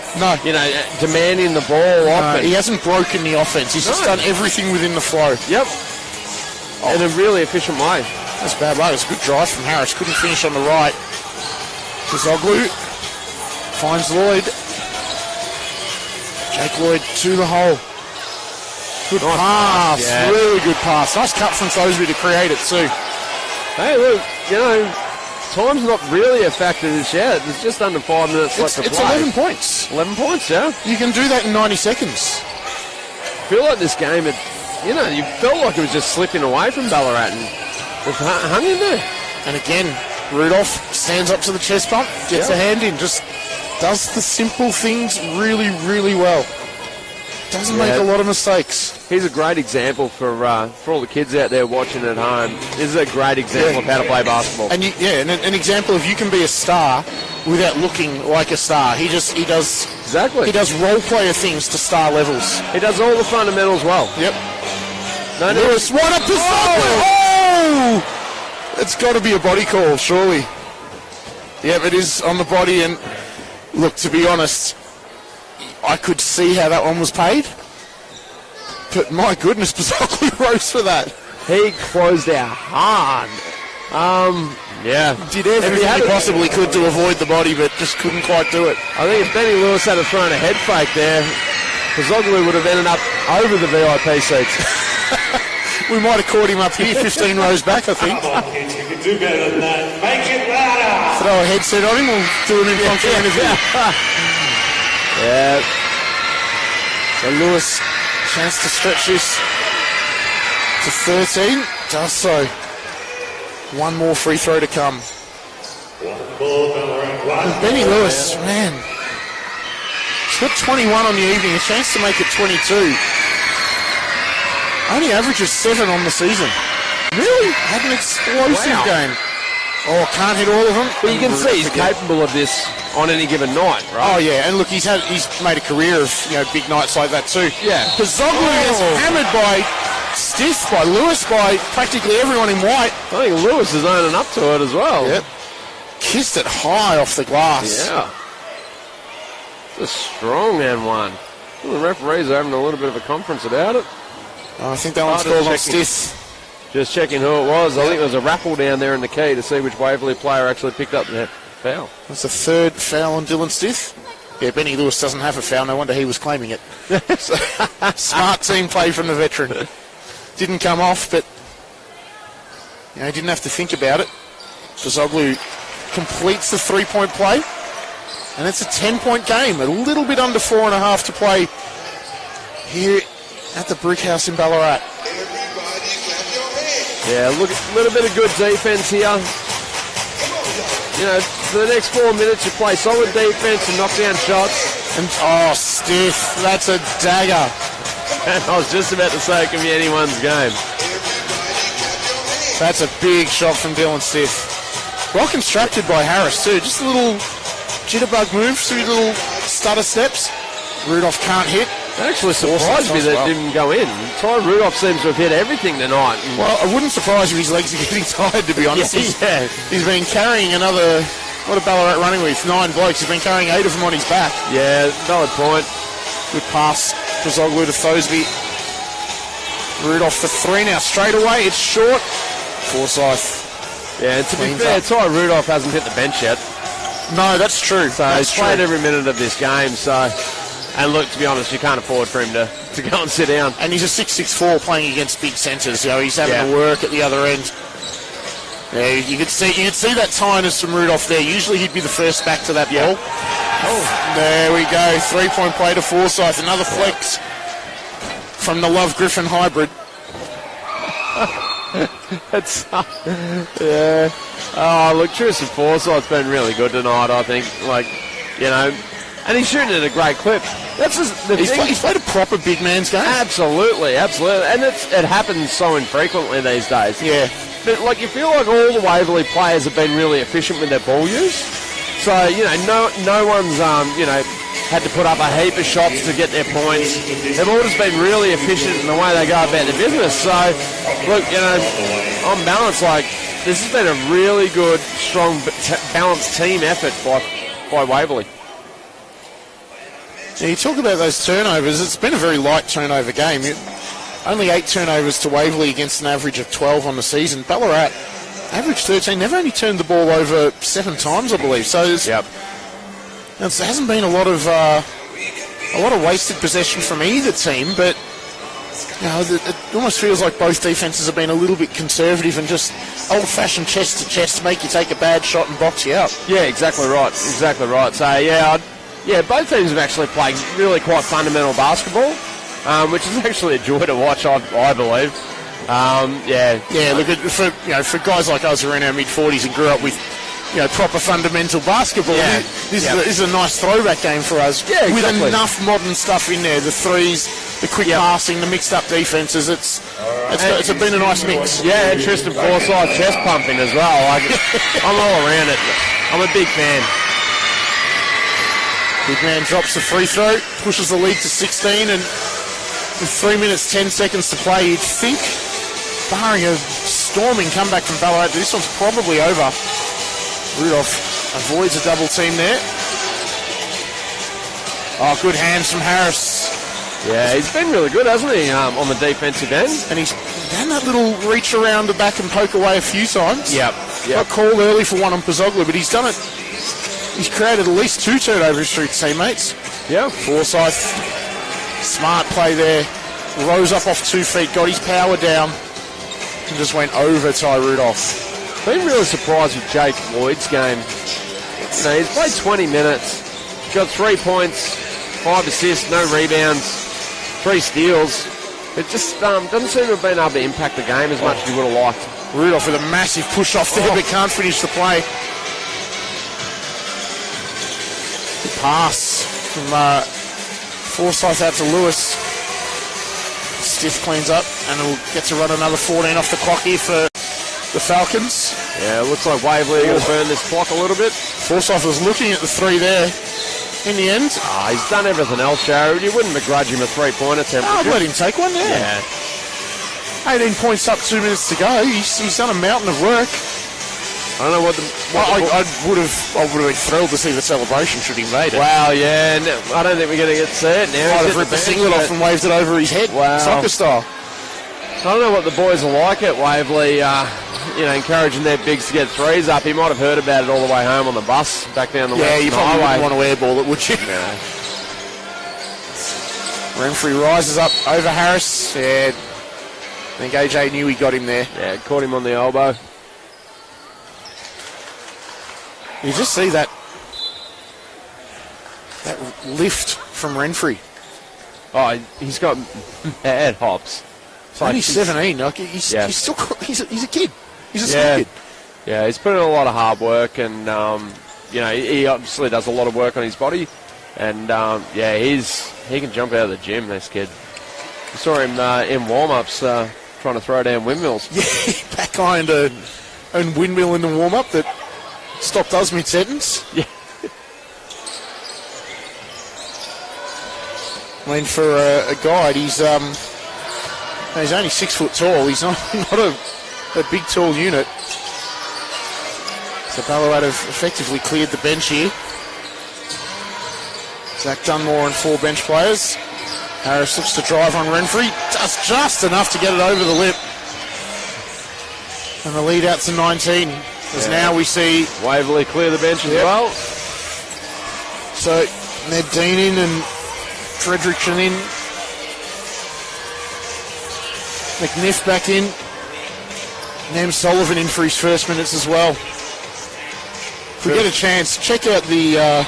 demanding the ball often. He hasn't broken the offense. He's just done everything within the flow. Yep. In a really efficient way. That's bad luck. It's a good drive from Harris. Couldn't finish on the right. Pazoglu finds Lloyd. Jake Lloyd to the hole. Good pass. Yeah. Really good pass. Nice cut from Thosby to create it too. Hey, look, time's not really a factor this yet. It's just under 5 minutes left to play. It's 11 points. 11 points, yeah. You can do that in 90 seconds. I feel like this game, you felt like it was just slipping away from Ballarat and they've hung in there. And again, Rudolph stands up to the chest bump, gets a hand in, just does the simple things really, really well. Doesn't make a lot of mistakes. He's a great example for all the kids out there watching at home. This is a great example of how to play basketball. And an example of you can be a star without looking like a star. He does exactly. He does role player things to star levels. He does all the fundamentals well. Yep. Lewis, one up to Oh! It's got to be a body call, surely. Yep, it is on the body. And look, to be honest, I could see how that one was paid. But my goodness, Bazocchi rose for that. He closed out hard. Did everything he possibly could to avoid the body, but just couldn't quite do it. I think if Benny Lewis had thrown a head fake there, Bazocchi would have ended up over the VIP seats. We might have caught him up here, 15 rows back, I think. Come on, kids, you can do better than that. Make it louder. Throw a headset on him, we'll do an impromptu interview. Yeah. So Lewis, chance to stretch this to 13. Does so. One more free throw to come. Benny Lewis, man. He's got 21 on the evening, a chance to make it 22. Only averages 7 on the season. Really? Had an explosive game. Oh, can't hit all of them. But you can see he's capable of this on any given night, right? Oh yeah, and look, he's made a career of big nights like that too. Yeah. Bazocchi gets hammered by Stiff, by Lewis, by practically everyone in white. I think Lewis is owning up to it as well. Yep. Kissed it high off the glass. Yeah. It's a strong and one. The referees are having a little bit of a conference about it. Oh, I think that one's called on Stiff. Just checking who it was. I think there was a raffle down there in the key to see which Waverley player actually picked up the foul. That's the third foul on Dylan Stiff. Yeah, Benny Lewis doesn't have a foul. No wonder he was claiming it. So, smart team play from the veteran. Didn't come off, but he didn't have to think about it. Bazocchi completes the three-point play, and it's a 10-point game. A little bit under 4.5 to play here at the Brick House in Ballarat. Yeah, look, a little bit of good defence here. For the next 4 minutes, you play solid defence and knock down shots. And Stiff, that's a dagger. And I was just about to say it can be anyone's game. That's a big shot from Dylan Stiff. Well constructed by Harris too. Just a little jitterbug move, 2 little stutter steps. Rudolph can't hit. That actually surprised me that it didn't go in. Ty Rudolph seems to have hit everything tonight. Well, I wouldn't surprise if his legs are getting tired, to be honest. Yeah. He's been carrying what a Ballarat running with, 9 blokes. He's been carrying 8 of them on his back. Yeah, valid point. Good pass, Bazocchi to Thosby. Rudolph for 3 now, straight away. It's short. Forsyth. Yeah, and to be fair, Ty Rudolph hasn't hit the bench yet. No, that's true. So he's played every minute of this game, so... And look, to be honest, you can't afford for him to go and sit down. And he's a 6'4" playing against big centres. He's having to work at the other end. Yeah, you could see that tiredness from Rudolph there. Usually he'd be the first back to that ball. Oh, there we go. 3-point play to Forsyth. Another flex from the Love Griffin hybrid. Yeah. Oh, look, Tristan Forsyth's been really good tonight, I think. And he's shooting at a great clip. That's he's played a proper big man's game. Absolutely. And it happens so infrequently these days. Yeah. But you feel like all the Waverley players have been really efficient with their ball use. So no one's had to put up a heap of shots to get their points. They've all just been really efficient in the way they go about their business. So look, on balance, this has been a really good, strong, balanced team effort by Waverley. Yeah, you talk about those turnovers. It's been a very light turnover game. Only 8 turnovers to Waverley against an average of 12 on the season. Ballarat, average 13. They've only turned the ball over 7 times, I believe. So there hasn't been a lot of wasted possession from either team. But It almost feels like both defences have been a little bit conservative and just old-fashioned chest to chest, make you take a bad shot and box you out. Yeah, exactly right. Exactly right. So, both teams have actually played really quite fundamental basketball, which is actually a joy to watch, I believe. Look, for guys like us who are in our mid-40s and grew up with proper fundamental basketball, this is a nice throwback game for us. Yeah, exactly. With enough modern stuff in there, the threes, the quick passing, the mixed-up defences. It's been a nice mix. Yeah, Tristan Forsyth chest pumping as well. I'm all around it. I'm a big fan. Big man drops the free throw, pushes the lead to 16, and with 3 minutes 10 seconds to play, you'd think, barring a storming comeback from Ballarat, this one's probably over. Rudolph avoids a double team there. Oh, good hands from Harris. Yeah, he's been really good, hasn't he, on the defensive end? And he's done that little reach around the back and poke away a few times. Yep. Got called early for one on Pazoglu, but he's done it. He's created at least 2 turnovers through teammates. Yeah. Forsyth, smart play there. Rose up off 2 feet, got his power down, and just went over Ty Rudolph. Been really surprised with Jake Lloyd's game. He's played 20 minutes, got 3 points, 5 assists, no rebounds, 3 steals. It just doesn't seem to have been able to impact the game as much as he would have liked. Rudolph with a massive push off there, but can't finish the play. Good pass from Forsyth out to Lewis. Stiff cleans up, and he'll get to run another 14 off the clock here for the Falcons. Yeah, it looks like Waverley will burn this clock a little bit. Forsyth was looking at the 3 there. In the end, he's done everything else, Jared. You wouldn't begrudge him a 3-pointer attempt. I'd let him take one, yeah. 18 points up, 2 minutes to go. He's done a mountain of work. I don't know what I would have been thrilled to see the celebration should he made it. Wow, yeah. No, I don't think we're going to get to see it now. Might have ripped the singlet off and waved it over his head. Wow. Soccer style. I don't know what the boys are like at Waverley, encouraging their bigs to get threes up. He might have heard about it all the way home on the bus back down the Yeah, Western you probably Highway. wouldn't want to airball it, would you? No. Renfrey rises up over Harris. Yeah, I think AJ knew he got him there. Yeah, caught him on the elbow. You just see that lift from Renfrey. Oh, he's got mad hops. Only 17. Like he's still he's a kid. He's a small kid. Yeah, he's put in a lot of hard work, and he obviously does a lot of work on his body, and he can jump out of the gym. This kid. I saw him in warm-ups trying to throw down windmills. Yeah, back ironed a windmill in the warm-up that stopped us mid-sentence. Yeah. I mean, for a guide, he's only 6 foot tall. He's not a big, tall unit. So Ballarat have effectively cleared the bench here. Zach Dunmore and 4 bench players. Harris looks to drive on Renfrey. Does just enough to get it over the lip. And the lead out to 19. As now we see Waverley clear the bench as well. So Ned Dean in and Fredrickson in. McNiff back in. Nem Sullivan in for his first minutes as well. If we get a chance, check out the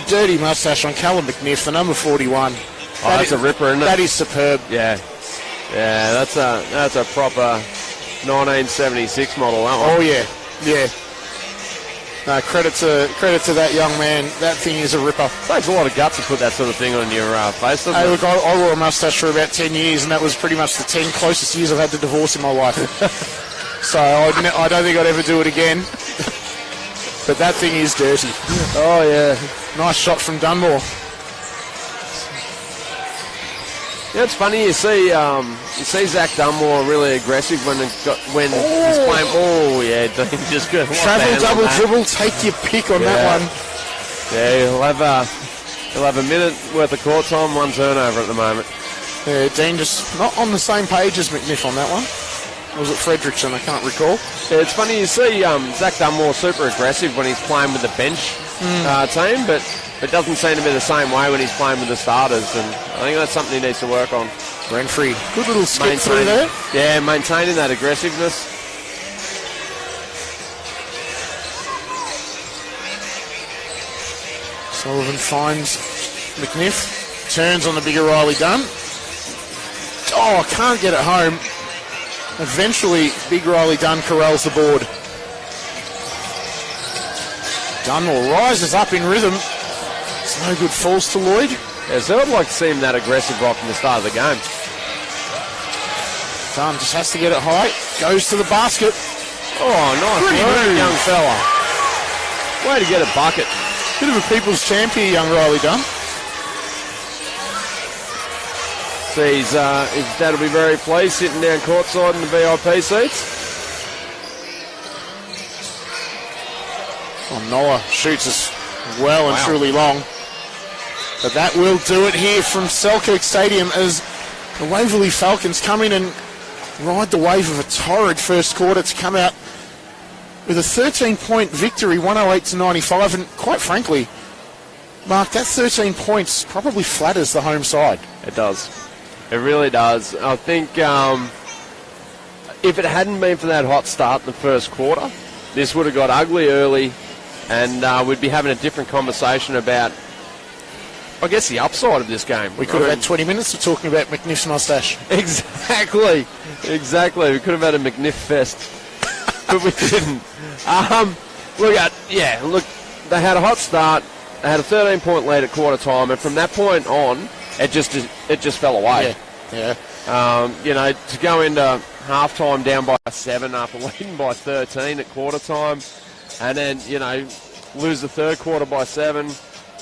dirty mustache on Callum McNiff, the number 41. That's a ripper, isn't it? That is superb. Yeah, that's a proper 1976 model. That one. Oh yeah. No, credit to that young man. That thing is a ripper. Takes a lot of guts to put that sort of thing on your face, doesn't Hey, it? look, I wore a mustache for about 10 years, and that was pretty much the 10 closest years I've had to divorce in my life. So I don't think I'd ever do it again. But that thing is dirty. Oh yeah. Nice shot from Dunmore. Yeah, it's funny you see Zach Dunmore really aggressive when he's playing. Oh yeah, Dean just good. Travel, double, dribble, take your pick on that one. Yeah, he'll have a minute worth of court time, 1 turnover at the moment. Yeah, Dean just not on the same page as McNiff on that one. Or was it Fredrickson? I can't recall. Yeah, it's funny you see Zach Dunmore super aggressive when he's playing with the bench team, but it doesn't seem to be the same way when he's playing with the starters, and I think that's something he needs to work on. Renfrey, good little skip through there. Yeah, maintaining that aggressiveness. Sullivan finds McNiff, turns on the bigger Riley Dunn. Oh, can't get it home. Eventually, big Riley Dunn corrals the board. Dunmore rises up in rhythm. It's no good falls to Lloyd. Yeah, so I'd like to see him that aggressive right from the start of the game. Dunn just has to get it high. Goes to the basket. Oh, nice Pretty work, move. young fella. Way to get a bucket. Bit of a people's champ here, young Riley Dunn. His dad will be very pleased sitting down courtside in the VIP seats. Oh, Noah shoots us well and truly long. But that will do it here from Selkirk Stadium as the Waverley Falcons come in and ride the wave of a torrid first quarter to come out with a 13-point victory, 108-95. And quite frankly, Mark, that 13 points probably flatters the home side. It does. It really does. I think if it hadn't been for that hot start in the first quarter, this would have got ugly early and we'd be having a different conversation about, I guess, the upside of this game. We could have had 20 minutes of talking about McNiff's mustache. Exactly. We could have had a McNiff fest, but we didn't. Look, they had a hot start. They had a 13-point lead at quarter time, and from that point on, it just fell away. Yeah. To go into halftime down by 7 after leading by 13 at quarter time, and then lose the third quarter by 7.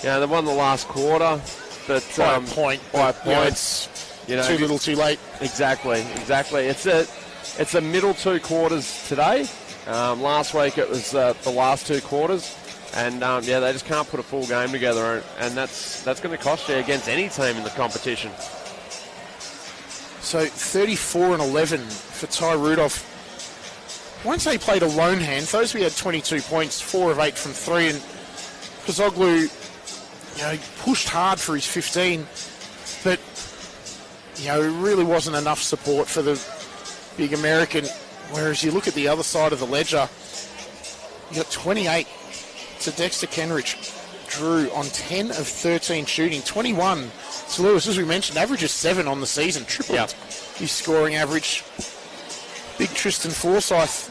They won the last quarter, but By a point. It's too little, too late. Exactly. It's the middle two quarters today. Last week it was the last two quarters, and they just can't put a full game together, and that's going to cost you against any team in the competition. So 34-11 for Ty Rudolph. I won't say he played a lone hand. Thosby had 22 points, 4 of 8 from 3, and Kazoglu, pushed hard for his 15, but it really wasn't enough support for the big American. Whereas you look at the other side of the ledger, you got 28 to Dexter Kenrich. Drew on 10 of 13 shooting, 21 to Lewis, as we mentioned, averages 7 on the season, tripled his scoring average. Big Tristan Forsyth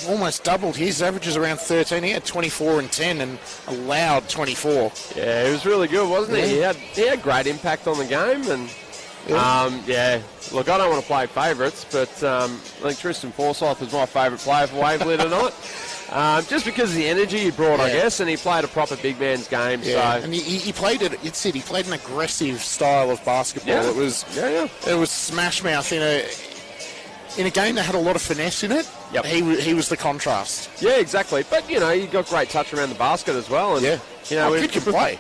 almost doubled his averages around 13. He had 24 and 10 and allowed 24. Yeah, he was really good, wasn't he? He had great impact on the game, and look, I don't want to play favourites, but I think Tristan Forsyth was my favourite player for Waverley tonight. Just because of the energy he brought, I guess, and he played a proper big man's game. Yeah, so. and he played it. He played an aggressive style of basketball. Yeah. It was smash mouth in a game that had a lot of finesse in it. Yep. He was the contrast. Yeah, exactly. But he got great touch around the basket as well. And, kid can play.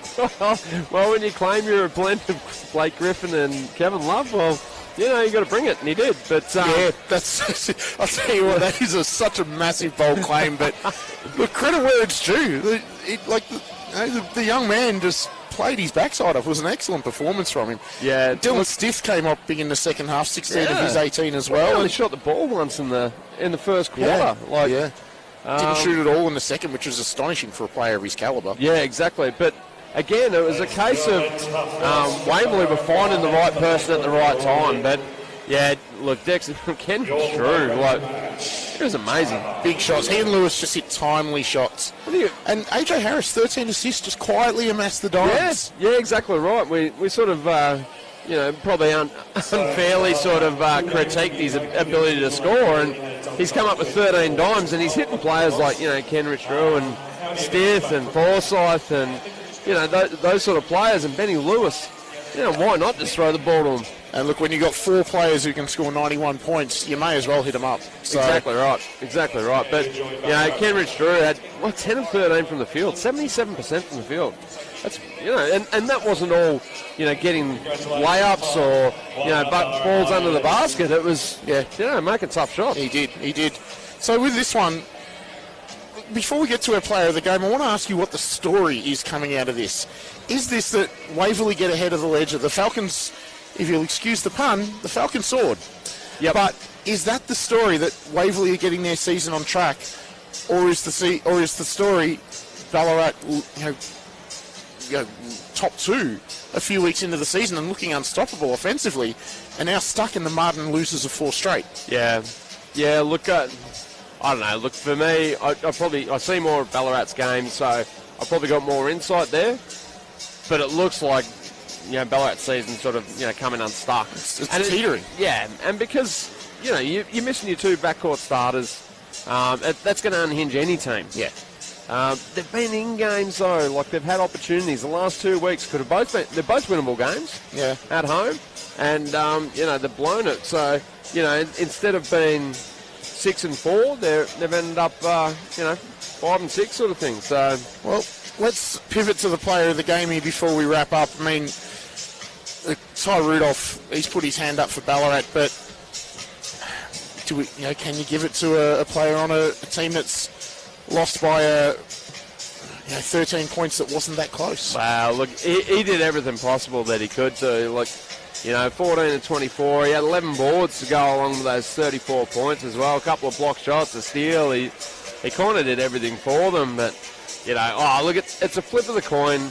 Well, when you claim you're a blend of Blake Griffin and Kevin Love, well, you got to bring it, and he did. But that's. I'll tell you what, that is such a massive bold claim. But look, credit where it's due. The young man just played his backside off. It was an excellent performance from him. Yeah, Dylan Stiff came up big in the second half, 16 of his 18 as well. He shot the ball once in the first quarter. Didn't shoot at all in the second, which was astonishing for a player of his calibre. Yeah, exactly. But again, it was a case of Waverley were finding the right person at the right time. But look, Dexter Kendrick Drew, it was amazing. Big shots. He and Lewis just hit timely shots. And AJ Harris, 13 assists, just quietly amassed the dimes. Yeah, exactly right. We sort of, probably unfairly sort of critiqued his ability to score, and he's come up with 13 dimes, and he's hitting players like, Kenrich Drew and Stith and Forsyth and, those sort of players, and Benny Lewis. Why not just throw the ball to him? And look, when you've got 4 players who can score 91 points, you may as well hit them up. So. Exactly right. But, Kenrich Drew had, 10 of 13 from the field, 77% from the field. That's, and that wasn't all, getting layups or, balls under the basket. It was, making tough shots. He did. So with this one, before we get to our player of the game, I want to ask you what the story is coming out of this. Is this that Waverley get ahead of the ledger? The Falcons if you'll excuse the pun, the Falcons soared. Yep. But is that the story, that Waverley are getting their season on track, or is the story Ballarat, top 2 a few weeks into the season and looking unstoppable offensively, and now stuck in the mud and loses of 4 straight? Yeah. Look, I don't know. Look, for me, I see more of Ballarat's game, so I probably got more insight there. But it looks like, Ballarat's season sort of, coming unstuck. It's teetering. And because, you're missing your 2 backcourt starters, that's going to unhinge any team. Yeah. They've been in games though, like they've had opportunities. The last 2 weeks they're both winnable games. Yeah. At home, and they've blown it. So instead of being 6 and 4, they've ended up 5 and 6 sort of thing. So well, let's pivot to the player of the game here before we wrap up. I mean, Ty Rudolph, he's put his hand up for Ballarat, but can you give it to a player on a team that's lost by 13 points that wasn't that close? Wow, look, he did everything possible that he could do. Like, 14 and 24. He had 11 boards to go along with those 34 points as well. A couple of block shots, a steal. He kind of did everything for them. But, look, it's a flip of the coin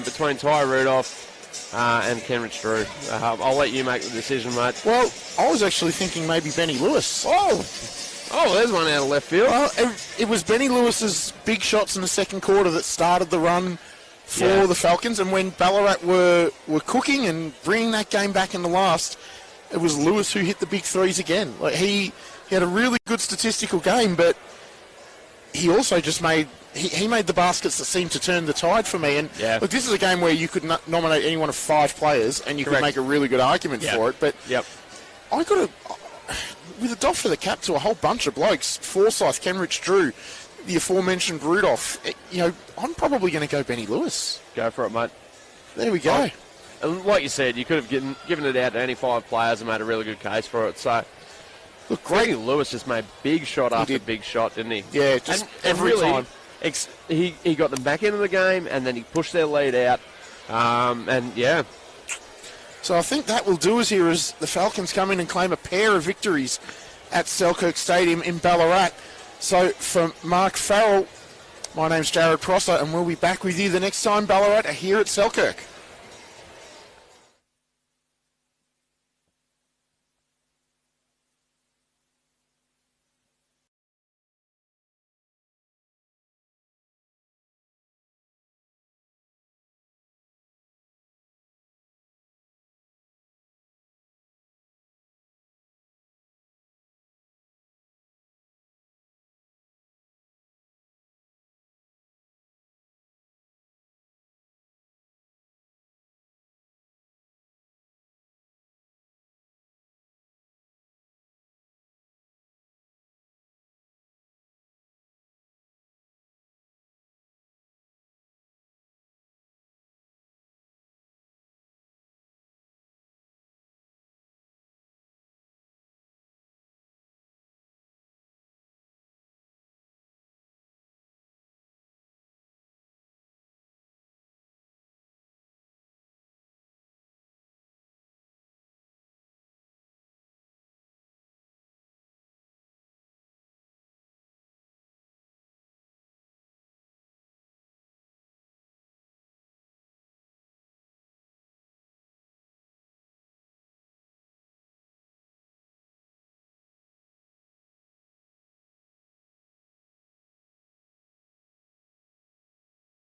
between Ty Rudolph and Kenrich Drew. I'll let you make the decision, mate. Well, I was actually thinking maybe Benny Lewis. Oh, there's one out of left field. Well, it was Benny Lewis's big shots in the second quarter that started the run for the Falcons, and when Ballarat were cooking and bringing that game back in the last, it was Lewis who hit the big threes again. Like he had a really good statistical game, but he also just made the baskets that seemed to turn the tide for me. And look, this is a game where you could nominate any one of 5 players, and you could make a really good argument for it. But I got to, with a doff for the cap to a whole bunch of blokes, Forsyth, Kenrich Drew, the aforementioned Rudolph, I'm probably going to go Benny Lewis. Go for it, mate. There we go. And like you said, you could have given it out to any 5 players and made a really good case for it. So, look, Benny Lewis just made big shot after big shot, didn't he? Yeah, just every time. He got them back into the game, and then he pushed their lead out. So I think that will do us here as the Falcons come in and claim a pair of victories at Selkirk Stadium in Ballarat. So for Mark Farrell, my name's Jared Prosser, and we'll be back with you the next time Ballarat are here at Selkirk.